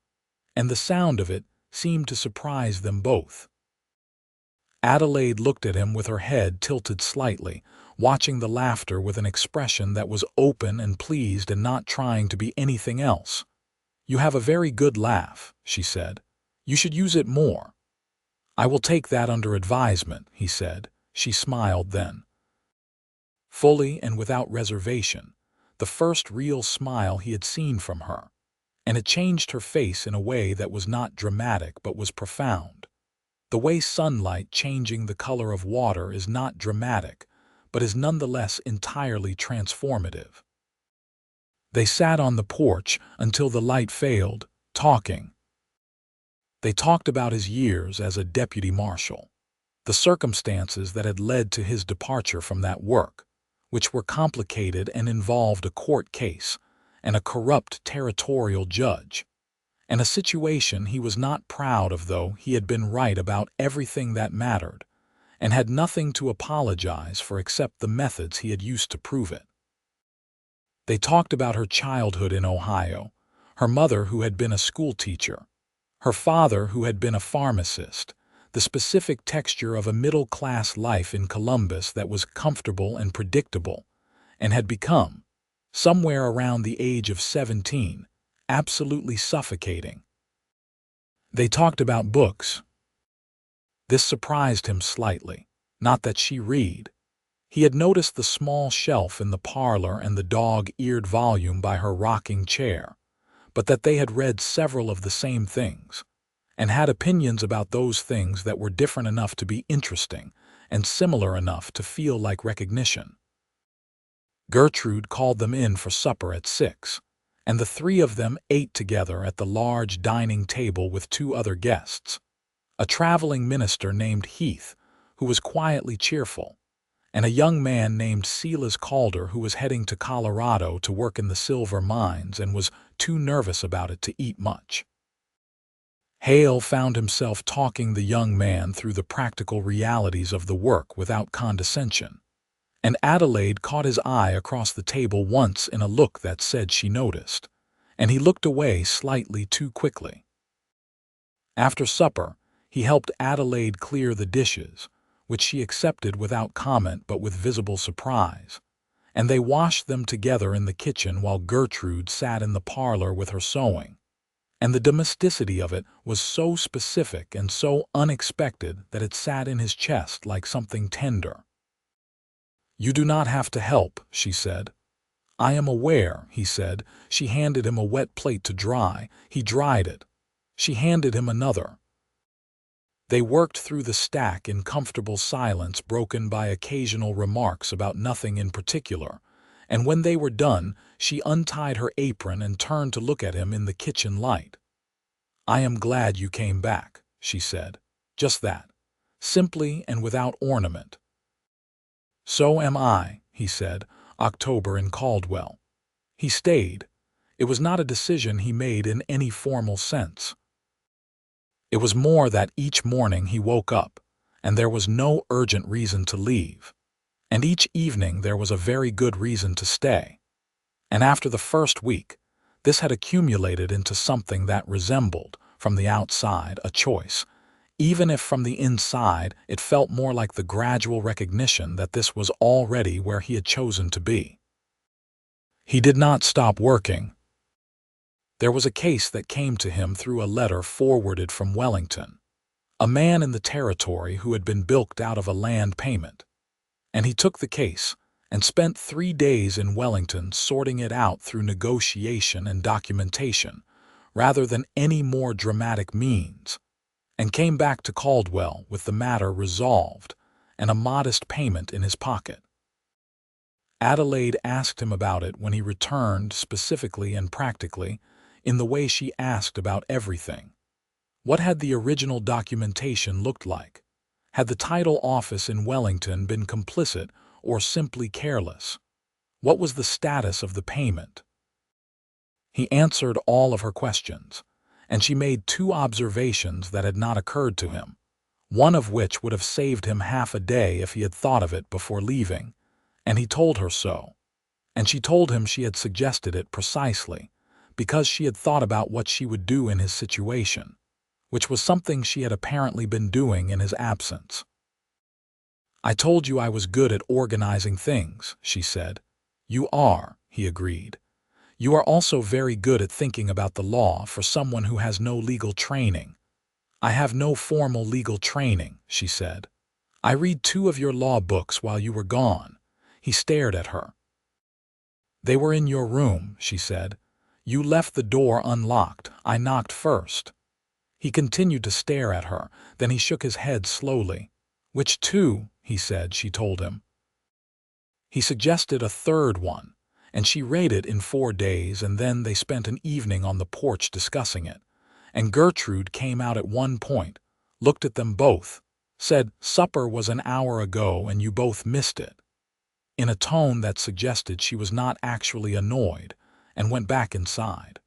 and the sound of it seemed to surprise them both. Adelaide looked at him with her head tilted slightly, watching the laughter with an expression that was open and pleased and not trying to be anything else. "You have a very good laugh," she said. "You should use it more." "I will take that under advisement," he said. She smiled then. Fully and without reservation, the first real smile he had seen from her, and it changed her face in a way that was not dramatic but was profound. The way sunlight changing the color of water is not dramatic, but is nonetheless entirely transformative. They sat on the porch until the light failed, talking. They talked about his years as a deputy marshal, the circumstances that had led to his departure from that work, which were complicated and involved a court case and a corrupt territorial judge, and a situation he was not proud of, though he had been right about everything that mattered and had nothing to apologize for except the methods he had used to prove it. They talked about her childhood in Ohio, her mother who had been a schoolteacher, her father who had been a pharmacist, the specific texture of a middle-class life in Columbus that was comfortable and predictable, and had become, somewhere around the age of 17, absolutely suffocating. They talked about books. This surprised him slightly. Not that she read. He had noticed the small shelf in the parlor and the dog-eared volume by her rocking chair, but that they had read several of the same things, and had opinions about those things that were different enough to be interesting and similar enough to feel like recognition. Gertrude called them in for supper at 6, and the three of them ate together at the large dining table with two other guests, a traveling minister named Heath, who was quietly cheerful, and a young man named Silas Calder who was heading to Colorado to work in the silver mines and was too nervous about it to eat much. Hale found himself talking the young man through the practical realities of the work without condescension, and Adelaide caught his eye across the table once in a look that said she noticed, and he looked away slightly too quickly. After supper, he helped Adelaide clear the dishes, which she accepted without comment but with visible surprise, and they washed them together in the kitchen while Gertrude sat in the parlor with her sewing. And the domesticity of it was so specific and so unexpected that it sat in his chest like something tender. "You do not have to help," she said. "I am aware," he said. She handed him a wet plate to dry. He dried it. She handed him another. They worked through the stack in comfortable silence broken by occasional remarks about nothing in particular, and when they were done, she untied her apron and turned to look at him in the kitchen light. "I am glad you came back," she said. Just that, simply and without ornament. "So am I," he said. October in Caldwell. He stayed. It was not a decision he made in any formal sense. It was more that each morning he woke up, and there was no urgent reason to leave, and each evening there was a very good reason to stay. And after the first week, this had accumulated into something that resembled, from the outside, a choice, even if from the inside it felt more like the gradual recognition that this was already where he had chosen to be. He did not stop working. There was a case that came to him through a letter forwarded from Wellington, a man in the territory who had been bilked out of a land payment, and he took the case and spent 3 days in Wellington sorting it out through negotiation and documentation, rather than any more dramatic means, and came back to Caldwell with the matter resolved and a modest payment in his pocket. Adelaide asked him about it when he returned, specifically and practically, in the way she asked about everything. What had the original documentation looked like? Had the title office in Wellington been complicit or simply careless? What was the status of the payment? He answered all of her questions, and she made 2 observations that had not occurred to him, one of which would have saved him half a day if he had thought of it before leaving, and he told her so. And she told him she had suggested it precisely because she had thought about what she would do in his situation, which was something she had apparently been doing in his absence. "I told you I was good at organizing things," she said. "You are," he agreed. "You are also very good at thinking about the law for someone who has no legal training." "I have no formal legal training," she said. "I read 2 of your law books while you were gone." He stared at her. "They were in your room," she said. "You left the door unlocked. I knocked first." He continued to stare at her, then he shook his head slowly. "Which 2?" he said. She told him. He suggested a 3rd one, and she read it in 4 days, and then they spent an evening on the porch discussing it. And Gertrude came out at one point, looked at them both, said, "Supper was an hour ago and you both missed it," in a tone that suggested she was not actually annoyed, and went back inside.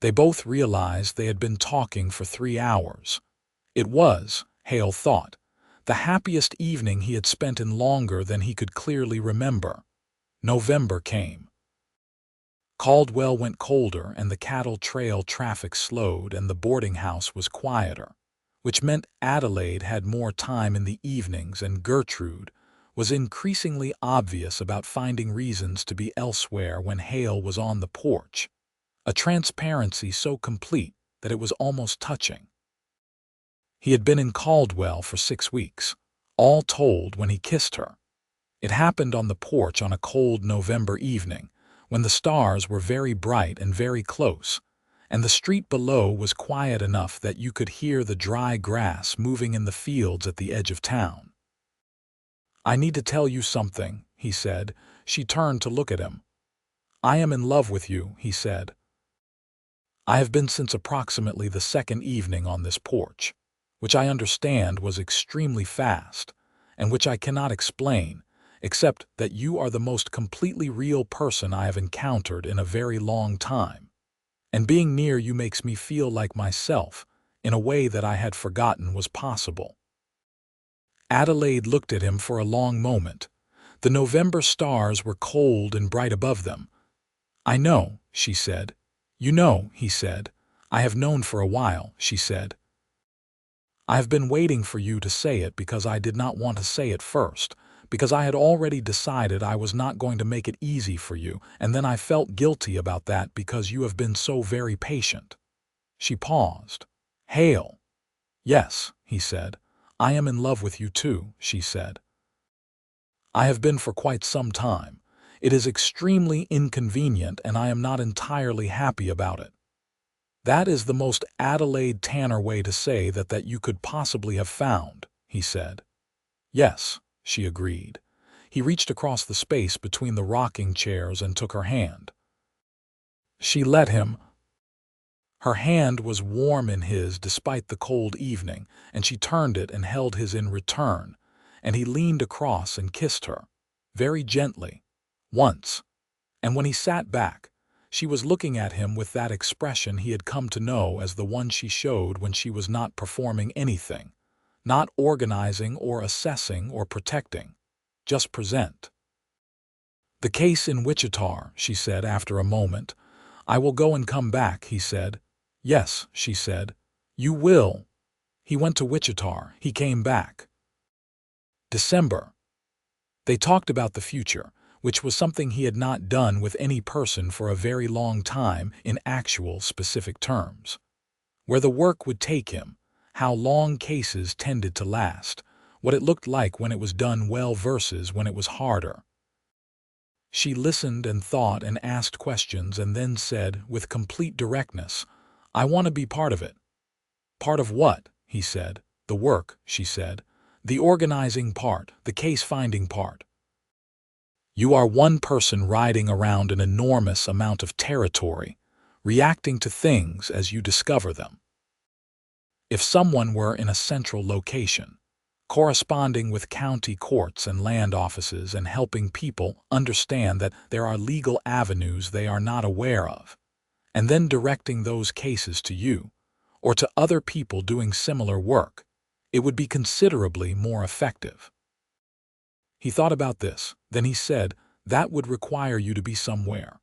They both realized they had been talking for 3 hours. It was, Hale thought, the happiest evening he had spent in longer than he could clearly remember. November came. Caldwell went colder and the cattle trail traffic slowed and the boarding house was quieter, which meant Adelaide had more time in the evenings and Gertrude was increasingly obvious about finding reasons to be elsewhere when Hale was on the porch, a transparency so complete that it was almost touching. He had been in Caldwell for 6 weeks, all told, when he kissed her. It happened on the porch on a cold November evening, when the stars were very bright and very close, and the street below was quiet enough that you could hear the dry grass moving in the fields at the edge of town. "I need to tell you something," he said. She turned to look at him. "I am in love with you," he said. "I have been since approximately the second evening on this porch, which I understand was extremely fast, and which I cannot explain, except that you are the most completely real person I have encountered in a very long time, and being near you makes me feel like myself in a way that I had forgotten was possible." Adelaide looked at him for a long moment. The November stars were cold and bright above them. "I know," she said. "You know," he said. "I have known for a while," she said. "I have been waiting for you to say it because I did not want to say it first, because I had already decided I was not going to make it easy for you, and then I felt guilty about that because you have been so very patient." She paused. "Hale." "Yes," he said. "I am in love with you too," she said. "I have been for quite some time. It is extremely inconvenient and I am not entirely happy about it." "That is the most Adelaide Tanner way to say that you could possibly have found," he said. "Yes," she agreed. He reached across the space between the rocking chairs and took her hand. She let him. Her hand was warm in his despite the cold evening, and she turned it and held his in return, and he leaned across and kissed her, very gently, once, and when he sat back, she was looking at him with that expression he had come to know as the one she showed when she was not performing anything, not organizing or assessing or protecting, just present. "The case in Wichita," she said after a moment. "I will go and come back," he said. "Yes," she said. "You will." He went to Wichita. He came back. December. They talked about the future, which was something he had not done with any person for a very long time in actual specific terms. Where the work would take him, how long cases tended to last, what it looked like when it was done well versus when it was harder. She listened and thought and asked questions and then said, with complete directness, "I want to be part of it." "Part of what?" he said. "The work," she said. "The organizing part, the case-finding part." "You are one person riding around an enormous amount of territory, reacting to things as you discover them. If someone were in a central location, corresponding with county courts and land offices and helping people understand that there are legal avenues they are not aware of, and then directing those cases to you, or to other people doing similar work, it would be considerably more effective." He thought about this. Then he said, "That would require you to be somewhere."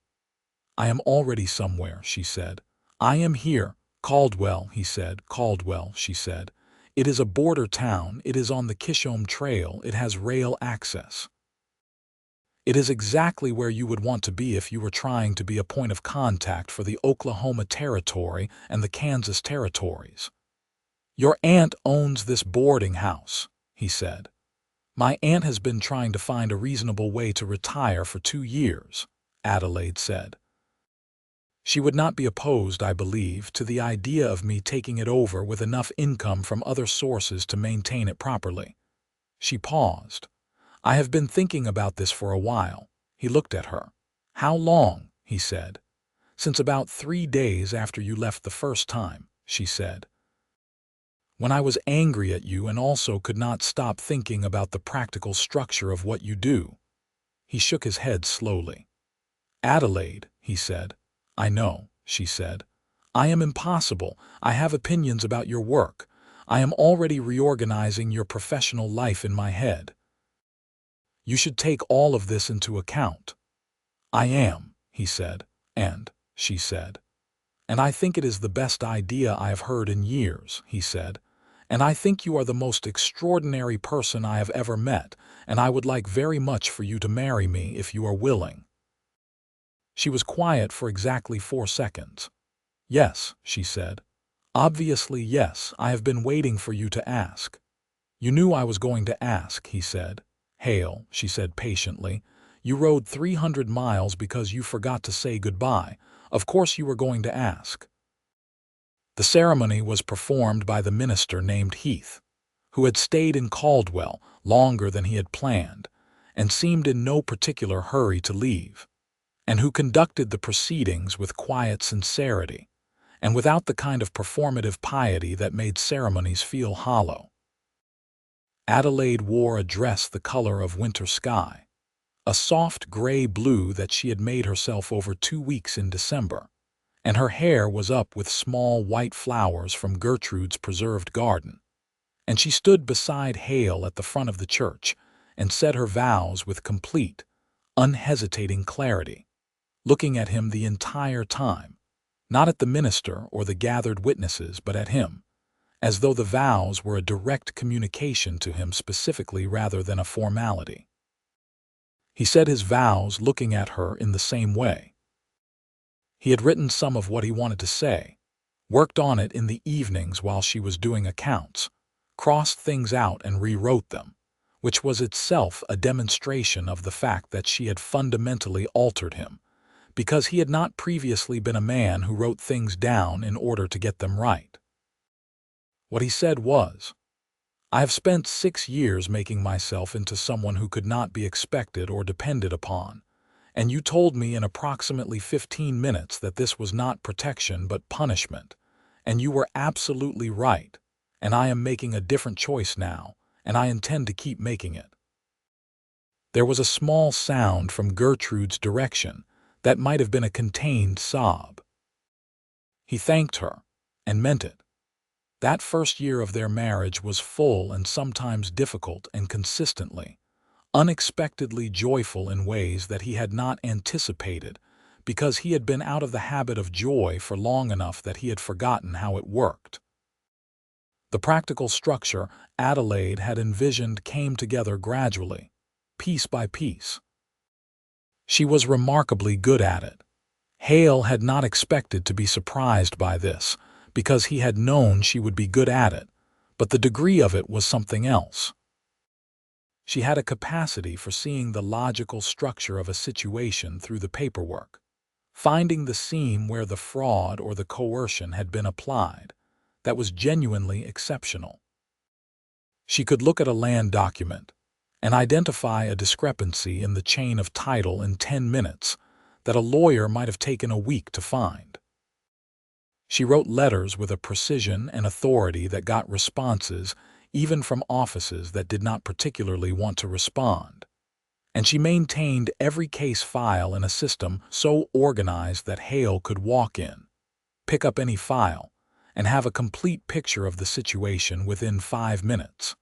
"I am already somewhere," she said. "I am here." "Caldwell," he said. "Caldwell," she said. "It is a border town. It is on the Kishome Trail. It has rail access. It is exactly where you would want to be if you were trying to be a point of contact for the Oklahoma Territory and the Kansas territories." "Your aunt owns this boarding house," he said. "My aunt has been trying to find a reasonable way to retire for 2 years," Adelaide said. "She would not be opposed, I believe, to the idea of me taking it over with enough income from other sources to maintain it properly." She paused. "I have been thinking about this for a while." He looked at her. "How long?" he said. "Since about 3 days after you left the first time," she said. "When I was angry at you and also could not stop thinking about the practical structure of what you do." He shook his head slowly. "Adelaide," he said. "I know," she said. "I am impossible. I have opinions about your work. I am already reorganizing your professional life in my head. You should take all of this into account." "I am," he said. "And," she said. "And I think it is the best idea I have heard in years," he said. and I think you are the most extraordinary person I have ever met, and I would like very much for you to marry me if you are willing." She was quiet for exactly 4 seconds. "Yes," she said. "Obviously, yes, I have been waiting for you to ask." "You knew I was going to ask," he said. "Hale," she said patiently, "you rode 300 miles because you forgot to say goodbye. Of course you were going to ask." The ceremony was performed by the minister named Heath, who had stayed in Caldwell longer than he had planned and seemed in no particular hurry to leave, and who conducted the proceedings with quiet sincerity and without the kind of performative piety that made ceremonies feel hollow. Adelaide wore a dress the color of winter sky, a soft gray blue that she had made herself over 2 weeks in December, and her hair was up with small white flowers from Gertrude's preserved garden. And she stood beside Hale at the front of the church and said her vows with complete, unhesitating clarity, looking at him the entire time, not at the minister or the gathered witnesses, but at him, as though the vows were a direct communication to him specifically rather than a formality. He said his vows looking at her in the same way. He had written some of what he wanted to say, worked on it in the evenings while she was doing accounts, crossed things out and rewrote them, which was itself a demonstration of the fact that she had fundamentally altered him, because he had not previously been a man who wrote things down in order to get them right. What he said was, "I have spent 6 years making myself into someone who could not be expected or depended upon, and you told me in approximately 15 minutes that this was not protection but punishment, and you were absolutely right, and I am making a different choice now, and I intend to keep making it." There was a small sound from Gertrude's direction that might have been a contained sob. He thanked her, and meant it. That first year of their marriage was full and sometimes difficult and consistently, unexpectedly joyful in ways that he had not anticipated, because he had been out of the habit of joy for long enough that he had forgotten how it worked. The practical structure Adelaide had envisioned came together gradually, piece by piece. She was remarkably good at it. Hale had not expected to be surprised by this, because he had known she would be good at it, but the degree of it was something else. She had a capacity for seeing the logical structure of a situation through the paperwork, finding the seam where the fraud or the coercion had been applied, that was genuinely exceptional. She could look at a land document and identify a discrepancy in the chain of title in 10 minutes that a lawyer might have taken a week to find. She wrote letters with a precision and authority that got responses even from offices that did not particularly want to respond. And she maintained every case file in a system so organized that Hale could walk in, pick up any file, and have a complete picture of the situation within 5 minutes.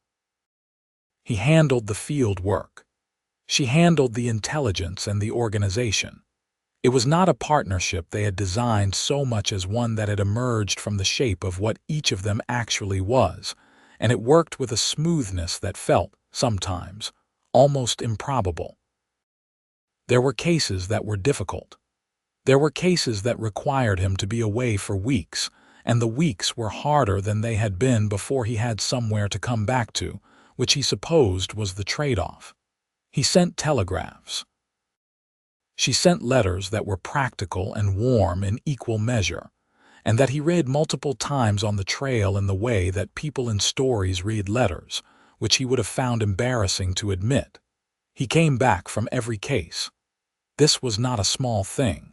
He handled the field work. She handled the intelligence and the organization. It was not a partnership they had designed so much as one that had emerged from the shape of what each of them actually was, and it worked with a smoothness that felt, sometimes, almost improbable. There were cases that were difficult. There were cases that required him to be away for weeks, and the weeks were harder than they had been before he had somewhere to come back to, which he supposed was the trade-off. He sent telegraphs. She sent letters that were practical and warm in equal measure, and that he read multiple times on the trail in the way that people in stories read letters, which he would have found embarrassing to admit. He came back from every case. This was not a small thing.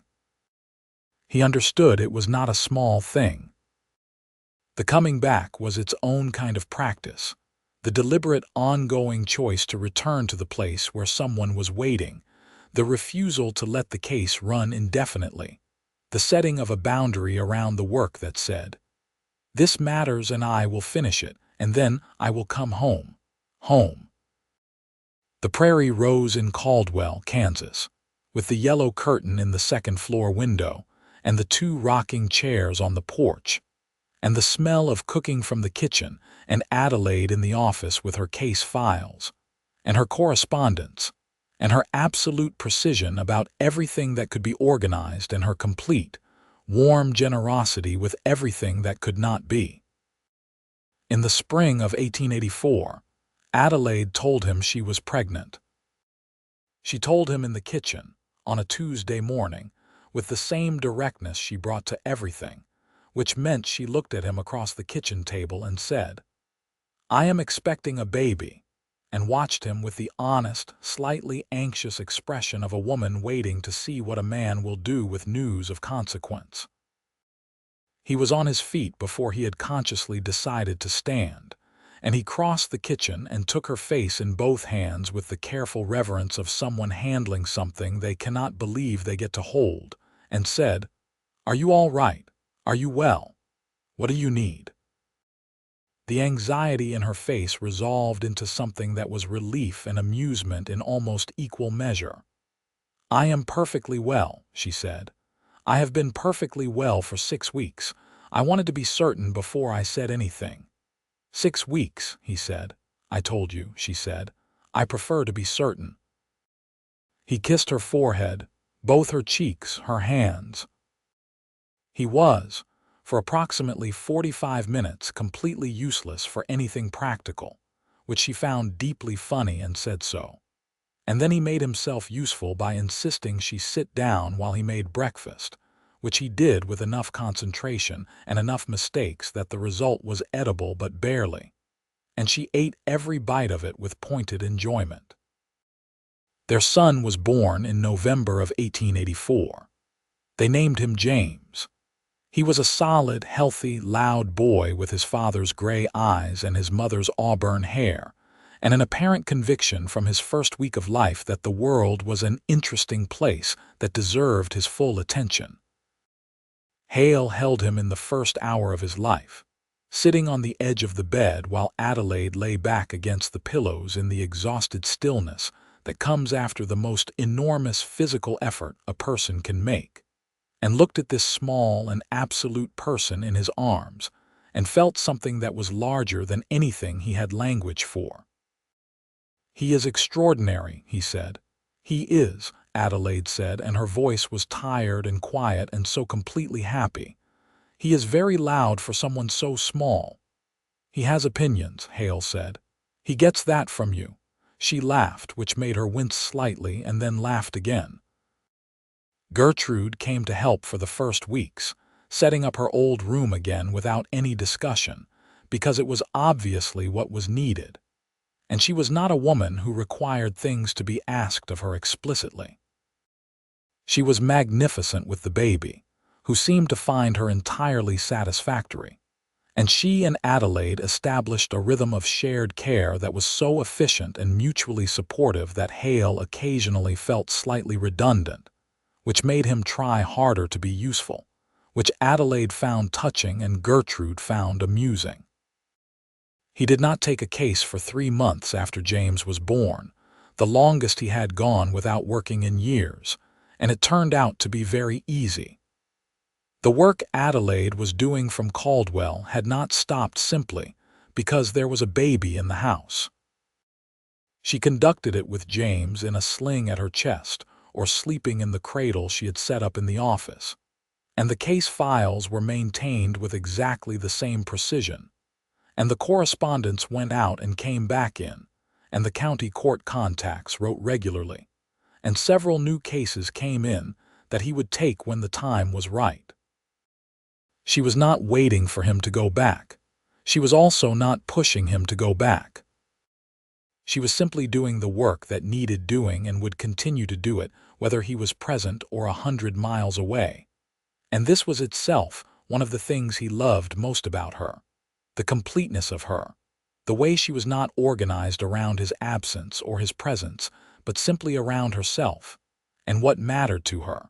He understood it was not a small thing. The coming back was its own kind of practice, the deliberate ongoing choice to return to the place where someone was waiting, the refusal to let the case run indefinitely, the setting of a boundary around the work that said, "This matters and I will finish it, and then I will come home." Home. The prairie rose in Caldwell, Kansas, with the yellow curtain in the second-floor window and the 2 rocking chairs on the porch, and the smell of cooking from the kitchen, and Adelaide in the office with her case files, and her correspondence, and her absolute precision about everything that could be organized, and her complete, warm generosity with everything that could not be. In the spring of 1884, Adelaide told him she was pregnant. She told him in the kitchen, on a Tuesday morning, with the same directness she brought to everything, which meant she looked at him across the kitchen table and said, "I am expecting a baby," and watched him with the honest, slightly anxious expression of a woman waiting to see what a man will do with news of consequence. He was on his feet before he had consciously decided to stand, and he crossed the kitchen and took her face in both hands with the careful reverence of someone handling something they cannot believe they get to hold, and said, "Are you all right? Are you well? What do you need?" The anxiety in her face resolved into something that was relief and amusement in almost equal measure. "I am perfectly well," she said. "I have been perfectly well for 6 weeks. I wanted to be certain before I said anything." "6 weeks," he said. "I told you," she said. "I prefer to be certain." He kissed her forehead, both her cheeks, her hands. He was, for approximately 45 minutes, completely useless for anything practical, which she found deeply funny and said so. And then he made himself useful by insisting she sit down while he made breakfast, which he did with enough concentration and enough mistakes that the result was edible but barely, and she ate every bite of it with pointed enjoyment. Their son was born in November of 1884. They named him James. He was a solid, healthy, loud boy with his father's gray eyes and his mother's auburn hair, and an apparent conviction from his first week of life that the world was an interesting place that deserved his full attention. Hale held him in the first hour of his life, sitting on the edge of the bed while Adelaide lay back against the pillows in the exhausted stillness that comes after the most enormous physical effort a person can make, and looked at this small and absolute person in his arms, and felt something that was larger than anything he had language for. "He is extraordinary," he said. "He is," Adelaide said, and her voice was tired and quiet and so completely happy. "He is very loud for someone so small." "He has opinions," Hale said. "He gets that from you." She laughed, which made her wince slightly, and then laughed again. Gertrude came to help for the first weeks, setting up her old room again without any discussion, because it was obviously what was needed. And she was not a woman who required things to be asked of her explicitly. She was magnificent with the baby, who seemed to find her entirely satisfactory, and she and Adelaide established a rhythm of shared care that was so efficient and mutually supportive that Hale occasionally felt slightly redundant, which made him try harder to be useful, which Adelaide found touching and Gertrude found amusing. He did not take a case for 3 months after James was born, the longest he had gone without working in years, and it turned out to be very easy. The work Adelaide was doing from Caldwell had not stopped simply because there was a baby in the house. She conducted it with James in a sling at her chest or sleeping in the cradle she had set up in the office, and the case files were maintained with exactly the same precision, and the correspondence went out and came back in, and the county court contacts wrote regularly, and several new cases came in that he would take when the time was right. She was not waiting for him to go back. She was also not pushing him to go back. She was simply doing the work that needed doing and would continue to do it whether he was present or 100 miles away. And this was itself one of the things he loved most about her, the completeness of her, the way she was not organized around his absence or his presence, but simply around herself, and what mattered to her,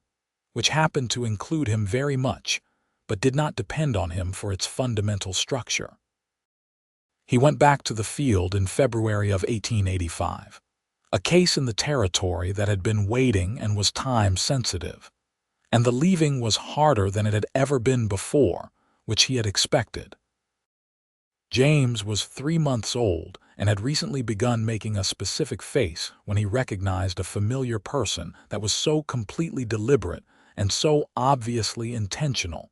which happened to include him very much, but did not depend on him for its fundamental structure. He went back to the field in February of 1885, a case in the territory that had been waiting and was time-sensitive, and the leaving was harder than it had ever been before, which he had expected. James was 3 months old and had recently begun making a specific face when he recognized a familiar person that was so completely deliberate and so obviously intentional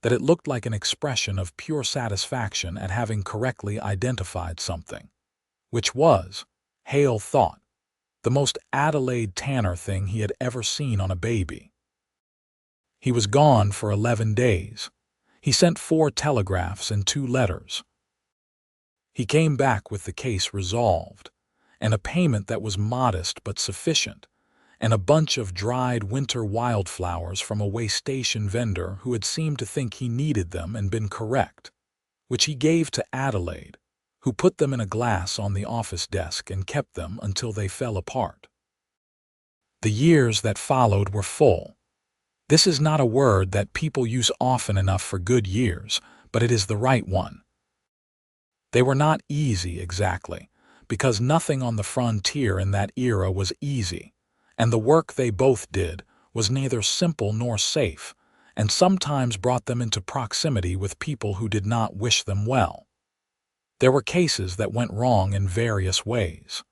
that it looked like an expression of pure satisfaction at having correctly identified something, which was, Hale thought, the most Adelaide Tanner thing he had ever seen on a baby. He was gone for 11 days. He sent 4 telegraphs and 2 letters. He came back with the case resolved, and a payment that was modest but sufficient, and a bunch of dried winter wildflowers from a waystation vendor who had seemed to think he needed them and been correct, which he gave to Adelaide, who put them in a glass on the office desk and kept them until they fell apart. The years that followed were full. This is not a word that people use often enough for good years, but it is the right one. They were not easy exactly, because nothing on the frontier in that era was easy, and the work they both did was neither simple nor safe, and sometimes brought them into proximity with people who did not wish them well. There were cases that went wrong in various ways.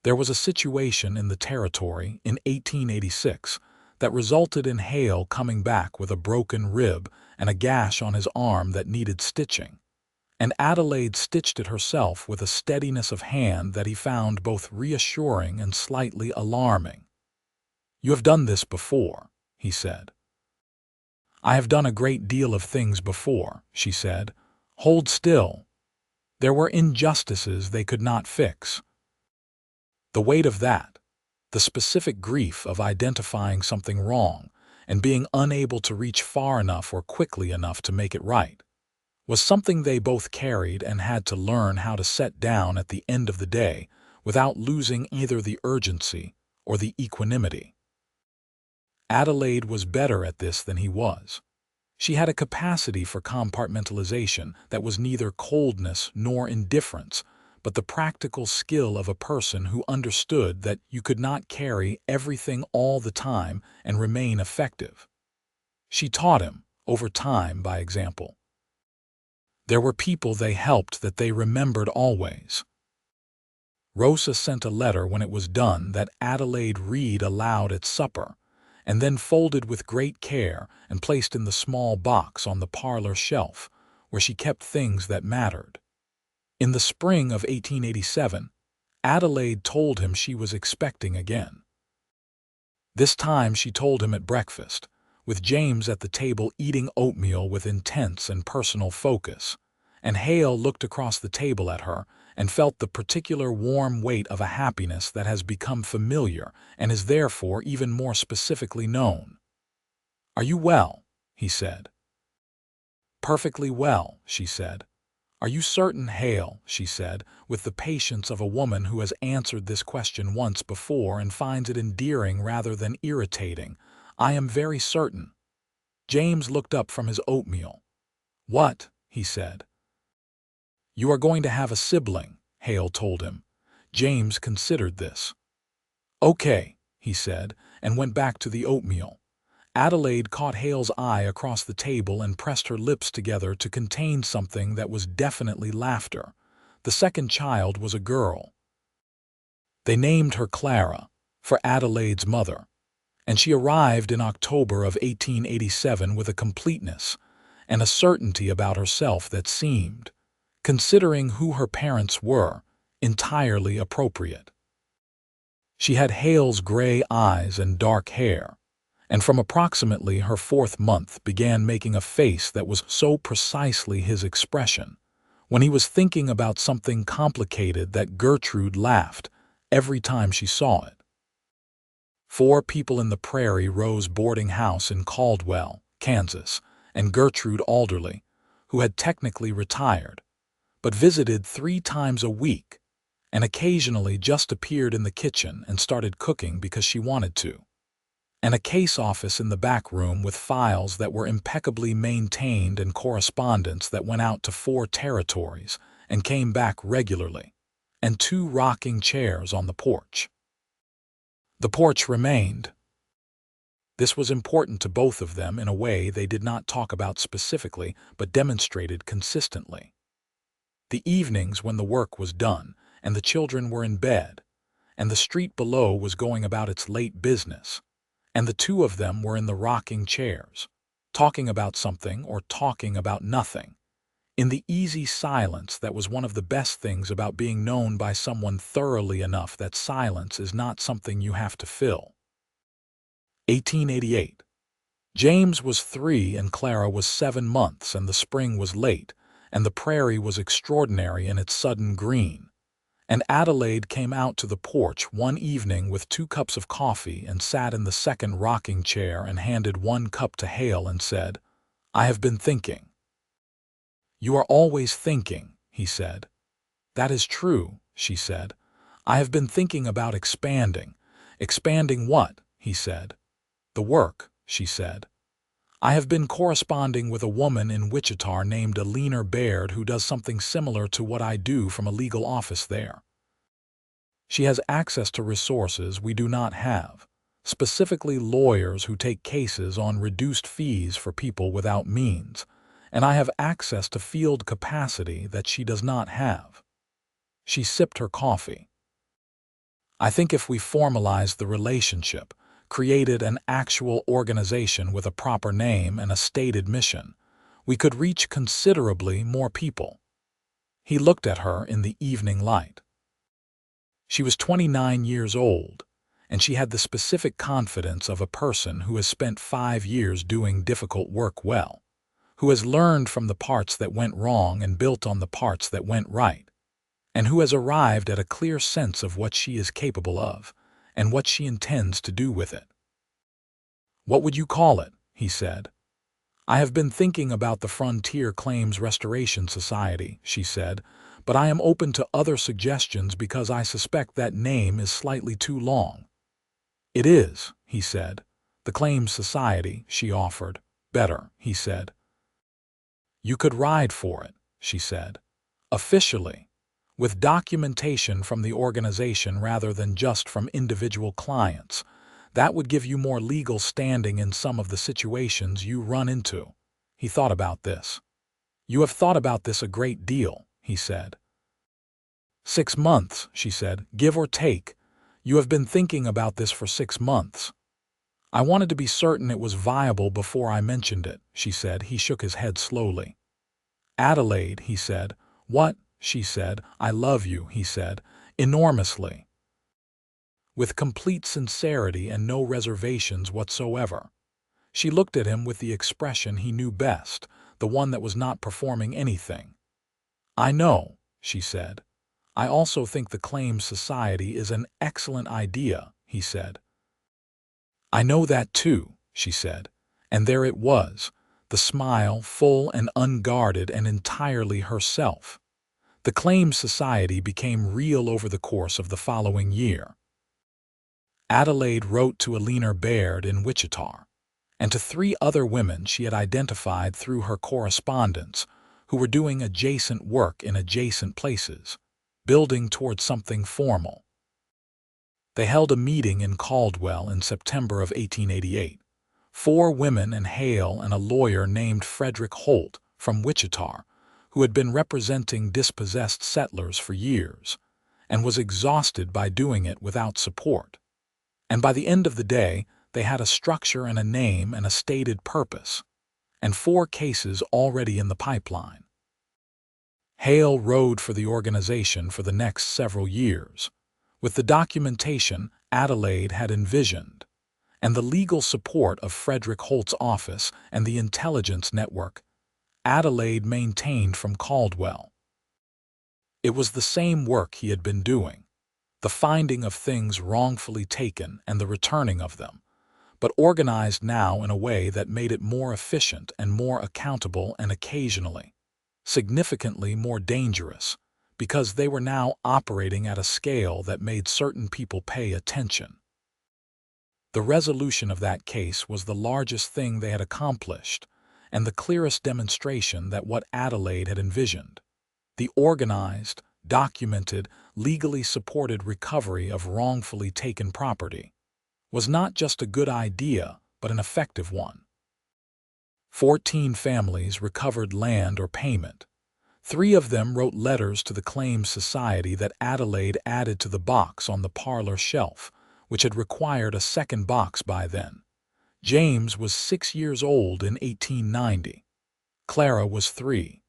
There was a situation in the territory in 1886 that resulted in Hale coming back with a broken rib and a gash on his arm that needed stitching, and Adelaide stitched it herself with a steadiness of hand that he found both reassuring and slightly alarming. "You have done this before," he said. "I have done a great deal of things before," she said. "Hold still. There were injustices they could not fix." The weight of that, the specific grief of identifying something wrong and being unable to reach far enough or quickly enough to make it right, was something they both carried and had to learn how to set down at the end of the day without losing either the urgency or the equanimity. Adelaide was better at this than he was. She had a capacity for compartmentalization that was neither coldness nor indifference, but the practical skill of a person who understood that you could not carry everything all the time and remain effective. She taught him, over time, by example. There were people they helped that they remembered always. Rosa sent a letter when it was done that Adelaide read aloud at supper, and then folded with great care and placed in the small box on the parlor shelf, where she kept things that mattered. In the spring of 1887, Adelaide told him she was expecting again. This time she told him at breakfast, with James at the table eating oatmeal with intense and personal focus, and Hale looked across the table at her and felt the particular warm weight of a happiness that has become familiar and is therefore even more specifically known. "Are you well?" he said. "Perfectly well," she said. "Are you certain, Hale?" she said, with the patience of a woman who has answered this question once before and finds it endearing rather than irritating. "I am very certain." James looked up from his oatmeal. "What?" he said. "You are going to have a sibling," Hale told him. James considered this. "Okay," he said, and went back to the oatmeal. Adelaide caught Hale's eye across the table and pressed her lips together to contain something that was definitely laughter. The second child was a girl. They named her Clara, for Adelaide's mother, and she arrived in October of 1887 with a completeness and a certainty about herself that seemed, considering who her parents were, entirely appropriate. She had Hale's gray eyes and dark hair, and from approximately her 4th month began making a face that was so precisely his expression, when he was thinking about something complicated, that Gertrude laughed every time she saw it. 4 people in the Prairie Rose boarding house in Caldwell, Kansas, and Gertrude Alderley, who had technically retired, but visited 3 times a week, and occasionally just appeared in the kitchen and started cooking because she wanted to. And a case office in the back room with files that were impeccably maintained and correspondence that went out to 4 territories and came back regularly, and 2 rocking chairs on the porch. The porch remained. This was important to both of them in a way they did not talk about specifically but demonstrated consistently. The evenings when the work was done and the children were in bed, and the street below was going about its late business, and the two of them were in the rocking chairs, talking about something or talking about nothing, in the easy silence that was one of the best things about being known by someone thoroughly enough that silence is not something you have to fill. 1888. James was 3 and Clara was 7 months, and the spring was late, and the prairie was extraordinary in its sudden green. And Adelaide came out to the porch one evening with 2 cups of coffee and sat in the second rocking chair and handed 1 cup to Hale and said, "I have been thinking." "You are always thinking," he said. "That is true," she said. "I have been thinking about expanding." "Expanding what?" he said. "The work," she said. "I have been corresponding with a woman in Wichita named Alina Baird who does something similar to what I do from a legal office there. She has access to resources we do not have, specifically lawyers who take cases on reduced fees for people without means, and I have access to field capacity that she does not have." She sipped her coffee. "I think if we formalized the relationship, created an actual organization with a proper name and a stated mission, we could reach considerably more people." He looked at her in the evening light. She was 29 years old, and she had the specific confidence of a person who has spent 5 years doing difficult work well, who has learned from the parts that went wrong and built on the parts that went right, and who has arrived at a clear sense of what she is capable of and what she intends to do with it. "What would you call it?" he said. "I have been thinking about the Frontier Claims Restoration Society," she said, "but I am open to other suggestions because I suspect that name is slightly too long." "It is," he said. "The Claims Society," she offered. "Better," he said. "You could ride for it," she said. "Officially, with documentation from the organization rather than just from individual clients. That would give you more legal standing in some of the situations you run into." He thought about this. "You have thought about this a great deal," he said. 6 months, she said, "give or take. You have been thinking about this for 6 months." "I wanted to be certain it was viable before I mentioned it," she said. He shook his head slowly. "Adelaide," he said. "What?" she said. "I love you," he said, "enormously." With complete sincerity and no reservations whatsoever. She looked at him with the expression he knew best, the one that was not performing anything. "I know," she said. "I also think the Claims Society is an excellent idea," he said. "I know that too," she said. And there it was, the smile, full and unguarded and entirely herself. The Claims Society became real over the course of the following year. Adelaide wrote to Alina Baird in Wichita, and to 3 other women she had identified through her correspondence who were doing adjacent work in adjacent places, building toward something formal. They held a meeting in Caldwell in September of 1888. 4 women and Hale and a lawyer named Frederick Holt from Wichita, who had been representing dispossessed settlers for years, and was exhausted by doing it without support. And by the end of the day, they had a structure and a name and a stated purpose, and 4 cases already in the pipeline. Hale rode for the organization for the next several years, with the documentation Adelaide had envisioned, and the legal support of Frederick Holt's office and the intelligence network Adelaide maintained from Caldwell. It was the same work he had been doing, the finding of things wrongfully taken and the returning of them, but organized now in a way that made it more efficient and more accountable and occasionally, significantly more dangerous, because they were now operating at a scale that made certain people pay attention. The resolution of that case was the largest thing they had accomplished, and the clearest demonstration that what Adelaide had envisioned, the organized, documented, legally supported recovery of wrongfully taken property, was not just a good idea, but an effective one. 14 families recovered land or payment. 3 of them wrote letters to the Claims Society that Adelaide added to the box on the parlor shelf, which had required a second box by then. James was 6 years old in 1890. Clara was 3.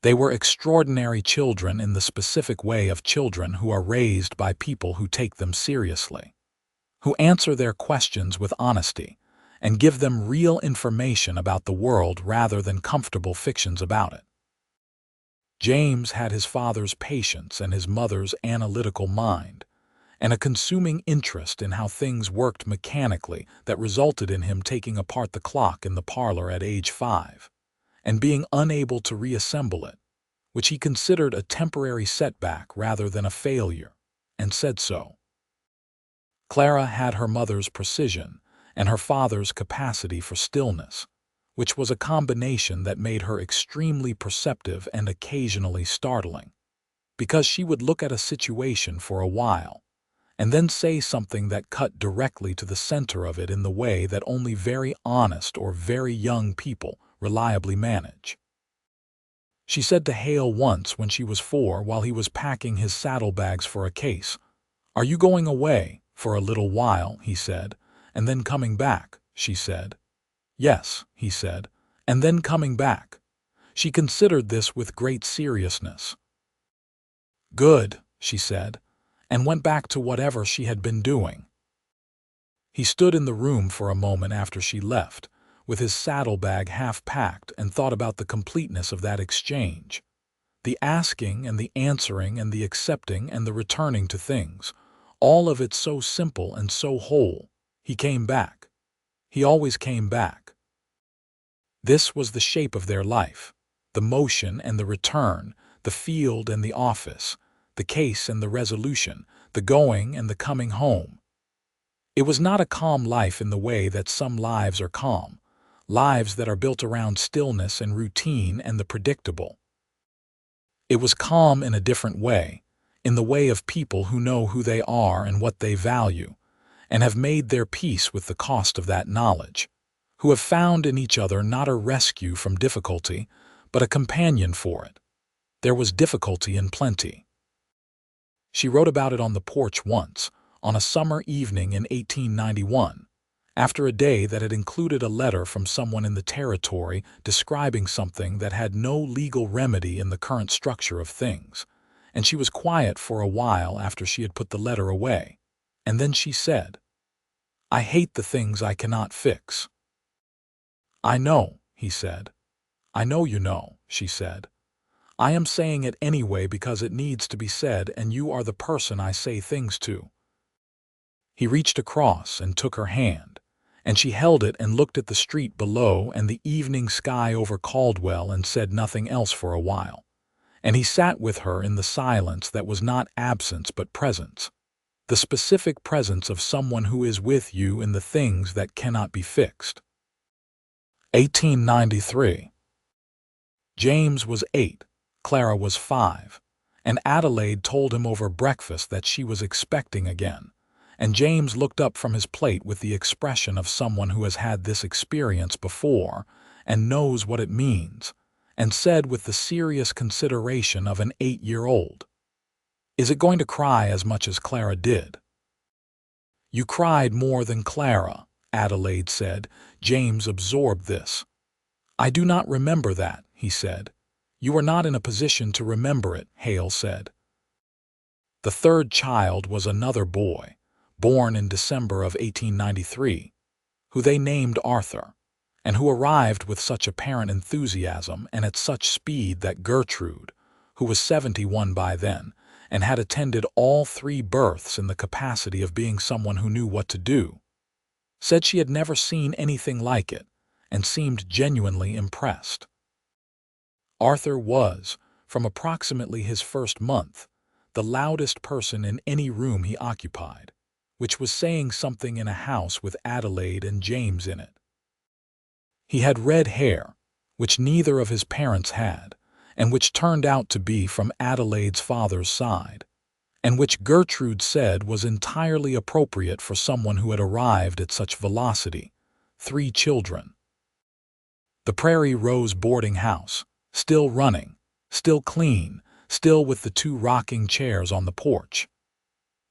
They were extraordinary children in the specific way of children who are raised by people who take them seriously, who answer their questions with honesty, and give them real information about the world rather than comfortable fictions about it. James had his father's patience and his mother's analytical mind, and a consuming interest in how things worked mechanically that resulted in him taking apart the clock in the parlor at age 5, and being unable to reassemble it, which he considered a temporary setback rather than a failure, and said so. Clara had her mother's precision and her father's capacity for stillness, which was a combination that made her extremely perceptive and occasionally startling, because she would look at a situation for a while and then say something that cut directly to the center of it in the way that only very honest or very young people reliably manage. She said to Hale once when she was 4 while he was packing his saddlebags for a case, "Are you going away for a little while?" he said, "and then coming back?" she said. "Yes," he said, "and then coming back." She considered this with great seriousness. "Good," she said, and went back to whatever she had been doing. He stood in the room for a moment after she left, with his saddlebag half-packed, and thought about the completeness of that exchange. The asking and the answering and the accepting and the returning to things, all of it so simple and so whole. He came back. He always came back. This was the shape of their life, the motion and the return, the field and the office, the case and the resolution, the going and the coming home. It was not a calm life in the way that some lives are calm, lives that are built around stillness and routine and the predictable. It was calm in a different way, in the way of people who know who they are and what they value, and have made their peace with the cost of that knowledge, who have found in each other not a rescue from difficulty, but a companion for it. There was difficulty in plenty. She wrote about it on the porch once, on a summer evening in 1891, after a day that had included a letter from someone in the territory describing something that had no legal remedy in the current structure of things, and she was quiet for a while after she had put the letter away, and then she said, "I hate the things I cannot fix." "I know," he said. "I know you know," she said. "I am saying it anyway because it needs to be said, and you are the person I say things to." He reached across and took her hand, and she held it and looked at the street below and the evening sky over Caldwell and said nothing else for a while. And he sat with her in the silence that was not absence but presence, the specific presence of someone who is with you in the things that cannot be fixed. 1893. James was 8, Clara was 5, and Adelaide told him over breakfast that she was expecting again, and James looked up from his plate with the expression of someone who has had this experience before and knows what it means, and said with the serious consideration of an 8-year-old, "Is it going to cry as much as Clara did?" "You cried more than Clara," Adelaide said. James absorbed this. "I do not remember that," he said. "You are not in a position to remember it," Hale said. The third child was another boy, born in December of 1893, who they named Arthur, and who arrived with such apparent enthusiasm and at such speed that Gertrude, who was 71 by then, and had attended all 3 births in the capacity of being someone who knew what to do, said she had never seen anything like it, and seemed genuinely impressed. Arthur was, from approximately his first month, the loudest person in any room he occupied, which was saying something in a house with Adelaide and James in it. He had red hair, which neither of his parents had, and which turned out to be from Adelaide's father's side, and which Gertrude said was entirely appropriate for someone who had arrived at such velocity: 3 children. The Prairie Rose boarding house, still running, still clean, still with the 2 rocking chairs on the porch.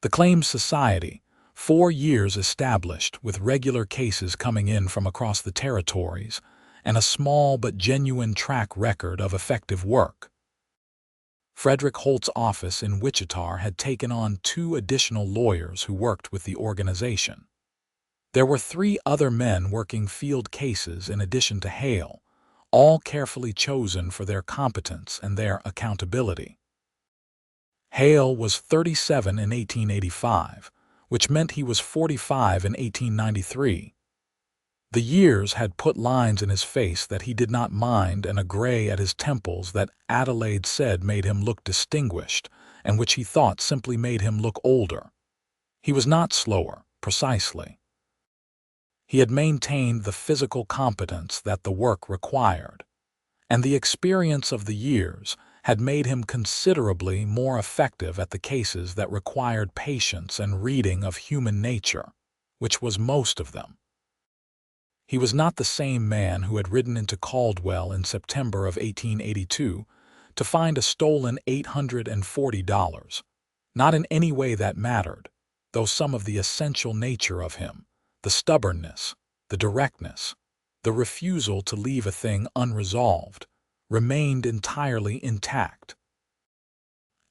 The Claims Society, 4 years established with regular cases coming in from across the territories, and a small but genuine track record of effective work. Frederick Holt's office in Wichita had taken on 2 additional lawyers who worked with the organization. There were 3 other men working field cases in addition to Hale, all carefully chosen for their competence and their accountability. Hale was 37 in 1885, which meant he was 45 in 1893. The years had put lines in his face that he did not mind and a gray at his temples that Adelaide said made him look distinguished and which he thought simply made him look older. He was not slower, precisely. He had maintained the physical competence that the work required, and the experience of the years had made him considerably more effective at the cases that required patience and reading of human nature, which was most of them. He was not the same man who had ridden into Caldwell in September of 1882 to find a stolen $840, not in any way that mattered, though some of the essential nature of him, the stubbornness, the directness, the refusal to leave a thing unresolved, remained entirely intact.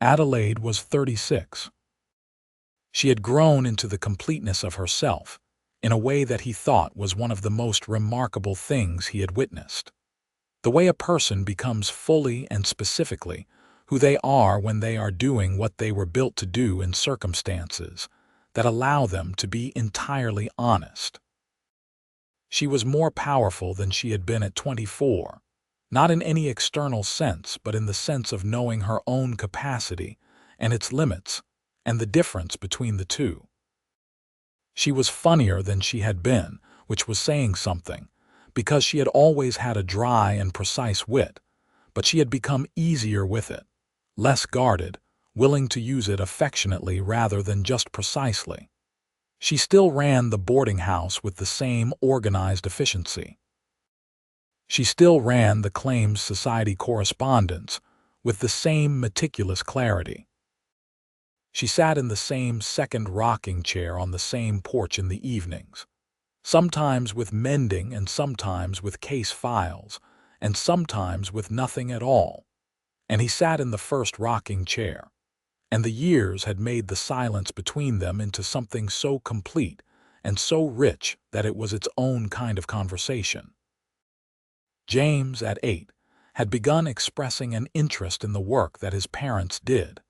Adelaide was 36. She had grown into the completeness of herself in a way that he thought was one of the most remarkable things he had witnessed. The way a person becomes fully and specifically who they are when they are doing what they were built to do in circumstances that allow them to be entirely honest. She was more powerful than she had been at 24, not in any external sense, but in the sense of knowing her own capacity and its limits and the difference between the two. She was funnier than she had been, which was saying something, because she had always had a dry and precise wit, but she had become easier with it, less guarded, willing to use it affectionately rather than just precisely. She still ran the boarding house with the same organized efficiency. She still ran the Claims Society correspondence with the same meticulous clarity. She sat in the same second rocking chair on the same porch in the evenings, sometimes with mending and sometimes with case files, and sometimes with nothing at all. And he sat in the first rocking chair, and the years had made the silence between them into something so complete and so rich that it was its own kind of conversation. James, at 8, had begun expressing an interest in the work that his parents did,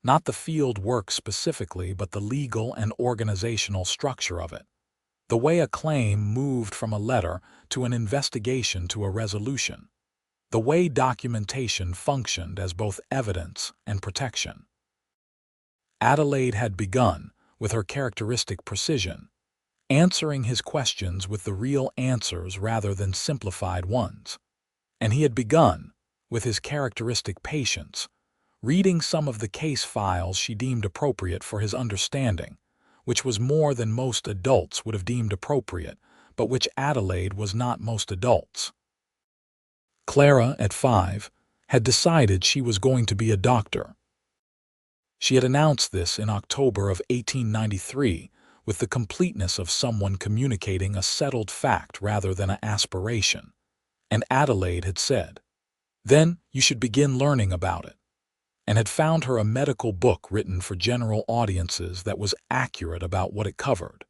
not the field work specifically, but the legal and organizational structure of it, the way a claim moved from a letter to an investigation to a resolution, the way documentation functioned as both evidence and protection. Adelaide had begun, with her characteristic precision, answering his questions with the real answers rather than simplified ones, and he had begun, with his characteristic patience, reading some of the case files she deemed appropriate for his understanding, which was more than most adults would have deemed appropriate, but which Adelaide was not most adults. Clara, at 5, had decided she was going to be a doctor. She had announced this in October of 1893 with the completeness of someone communicating a settled fact rather than an aspiration, and Adelaide had said, "Then you should begin learning about it," and had found her a medical book written for general audiences that was accurate about what it covered,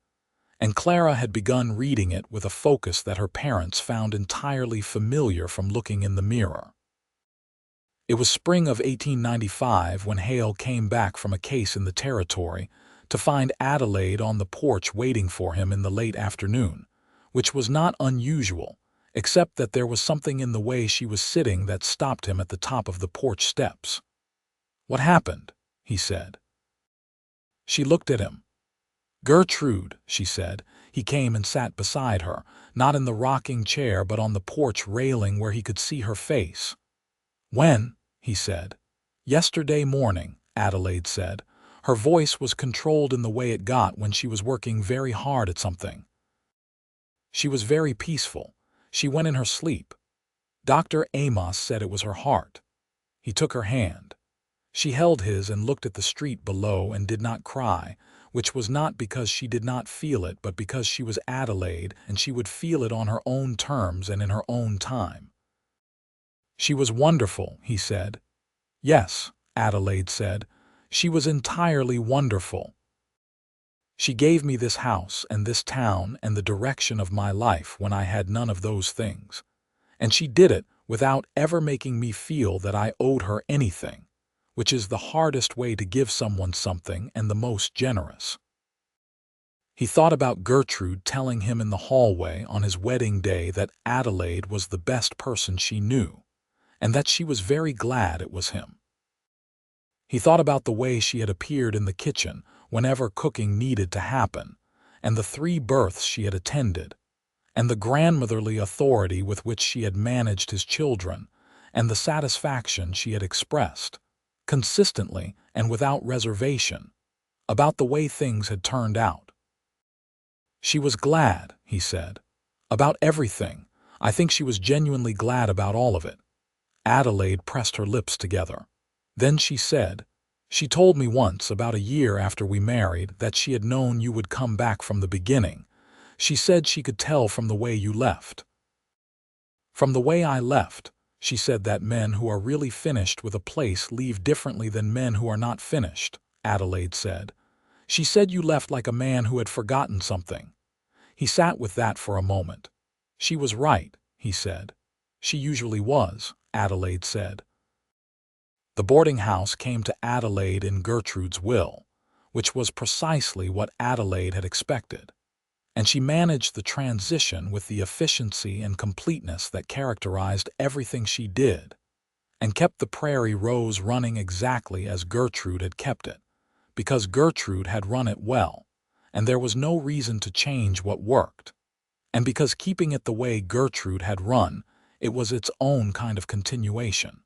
and Clara had begun reading it with a focus that her parents found entirely familiar from looking in the mirror. It was spring of 1895 when Hale came back from a case in the territory to find Adelaide on the porch waiting for him in the late afternoon, which was not unusual, except that there was something in the way she was sitting that stopped him at the top of the porch steps. "What happened?" he said. She looked at him. "Gertrude," she said. He came and sat beside her, not in the rocking chair but on the porch railing where he could see her face. "When?" he said. "Yesterday morning," Adelaide said, Her voice was controlled in the way it got when she was working very hard at something. She was very peaceful. She went in her sleep. Dr. Amos said it was her heart. He took her hand. She held his and looked at the street below and did not cry, which was not because she did not feel it, but because she was Adelaide and she would feel it on her own terms and in her own time. She was wonderful, he said. Yes, Adelaide said. She was entirely wonderful. She gave me this house and this town and the direction of my life when I had none of those things. And she did it without ever making me feel that I owed her anything, which is the hardest way to give someone something and the most generous. He thought about Gertrude telling him in the hallway on his wedding day that Adelaide was the best person she knew, and that she was very glad it was him. He thought about the way she had appeared in the kitchen whenever cooking needed to happen, and the 3 births she had attended, and the grandmotherly authority with which she had managed his children, and the satisfaction she had expressed, consistently and without reservation, about the way things had turned out. She was glad, he said, about everything. I think she was genuinely glad about all of it. Adelaide pressed her lips together. Then she said, "She told me once, about a year after we married, that she had known you would come back from the beginning. She said she could tell from the way you left." From the way I left, she said that men who are really finished with a place leave differently than men who are not finished, Adelaide said. She said you left like a man who had forgotten something. He sat with that for a moment. She was right, he said. She usually was, Adelaide said. The boarding house came to Adelaide in Gertrude's will, which was precisely what Adelaide had expected, and she managed the transition with the efficiency and completeness that characterized everything she did, and kept the Prairie Rose running exactly as Gertrude had kept it, because Gertrude had run it well, and there was no reason to change what worked, and because keeping it the way Gertrude had run, it was its own kind of continuation.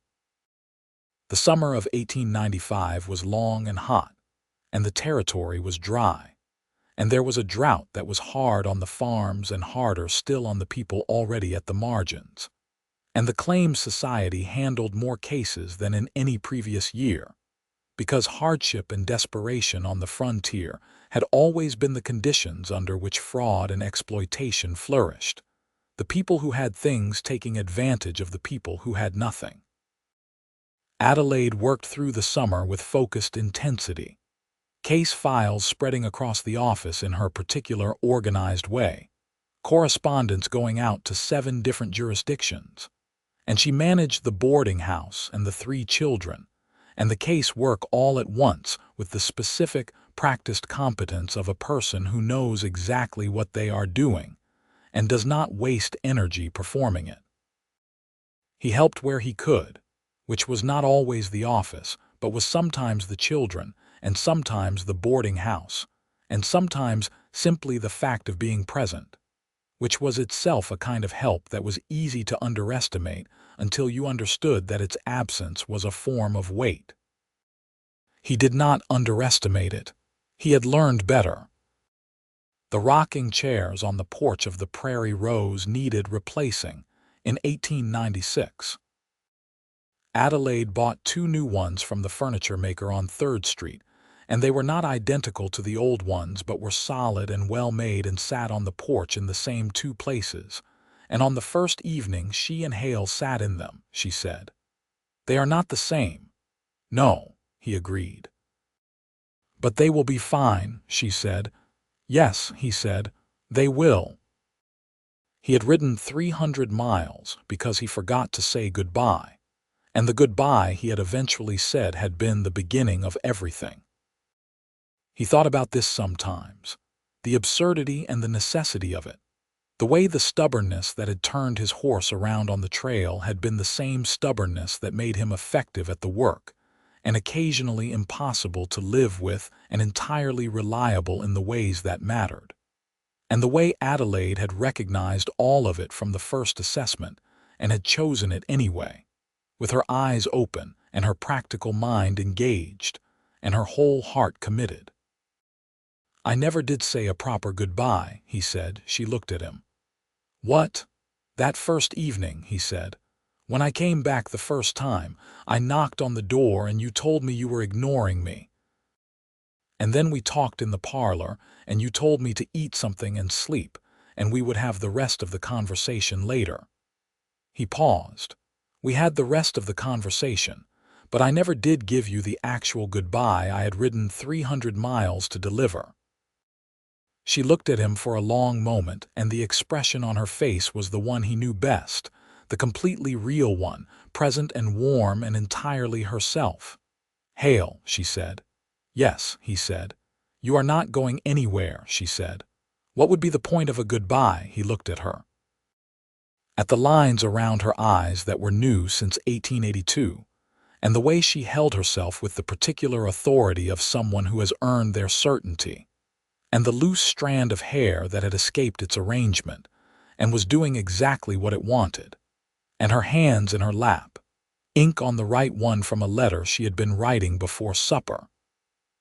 The summer of 1895 was long and hot, and the territory was dry, and there was a drought that was hard on the farms and harder still on the people already at the margins. And the Claims Society handled more cases than in any previous year, because hardship and desperation on the frontier had always been the conditions under which fraud and exploitation flourished, the people who had things taking advantage of the people who had nothing. Adelaide worked through the summer with focused intensity, case files spreading across the office in her particular organized way, correspondence going out to 7 different jurisdictions, and she managed the boarding house and the 3 children, and the case work all at once with the specific, practiced competence of a person who knows exactly what they are doing and does not waste energy performing it. He helped where he could, which was not always the office, but was sometimes the children, and sometimes the boarding house, and sometimes simply the fact of being present, which was itself a kind of help that was easy to underestimate until you understood that its absence was a form of weight. He did not underestimate it. He had learned better. The rocking chairs on the porch of the Prairie Rose needed replacing in 1896. Adelaide bought 2 new ones from the furniture maker on 3rd Street, and they were not identical to the old ones but were solid and well made and sat on the porch in the same 2 places, and on the first evening she and Hale sat in them, she said. They are not the same. No, he agreed. But they will be fine, she said. Yes, he said, they will. He had ridden 300 miles because he forgot to say goodbye, and the goodbye he had eventually said had been the beginning of everything. He thought about this sometimes, the absurdity and the necessity of it. The way the stubbornness that had turned his horse around on the trail had been the same stubbornness that made him effective at the work, and occasionally impossible to live with and entirely reliable in the ways that mattered. And the way Adelaide had recognized all of it from the first assessment and had chosen it anyway, with her eyes open and her practical mind engaged, and her whole heart committed. "I never did say a proper goodbye," he said. She looked at him. "What?" "That first evening," he said. "When I came back the first time, I knocked on the door and you told me you were ignoring me. And then we talked in the parlor and you told me to eat something and sleep, and we would have the rest of the conversation later." He paused. "We had the rest of the conversation, but I never did give you the actual goodbye I had ridden 300 miles to deliver." She looked at him for a long moment, and the expression on her face was the one he knew best, the completely real one, present and warm and entirely herself. "Hale," she said. "Yes," he said. "You are not going anywhere," she said. "What would be the point of a goodbye?" He looked at her. At the lines around her eyes that were new since 1882, and the way she held herself with the particular authority of someone who has earned their certainty, and the loose strand of hair that had escaped its arrangement and was doing exactly what it wanted, and her hands in her lap, ink on the right one from a letter she had been writing before supper,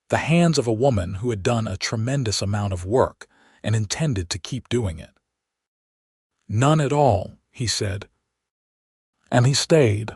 the hands of a woman who had done a tremendous amount of work and intended to keep doing it. "None at all," he said. And he stayed.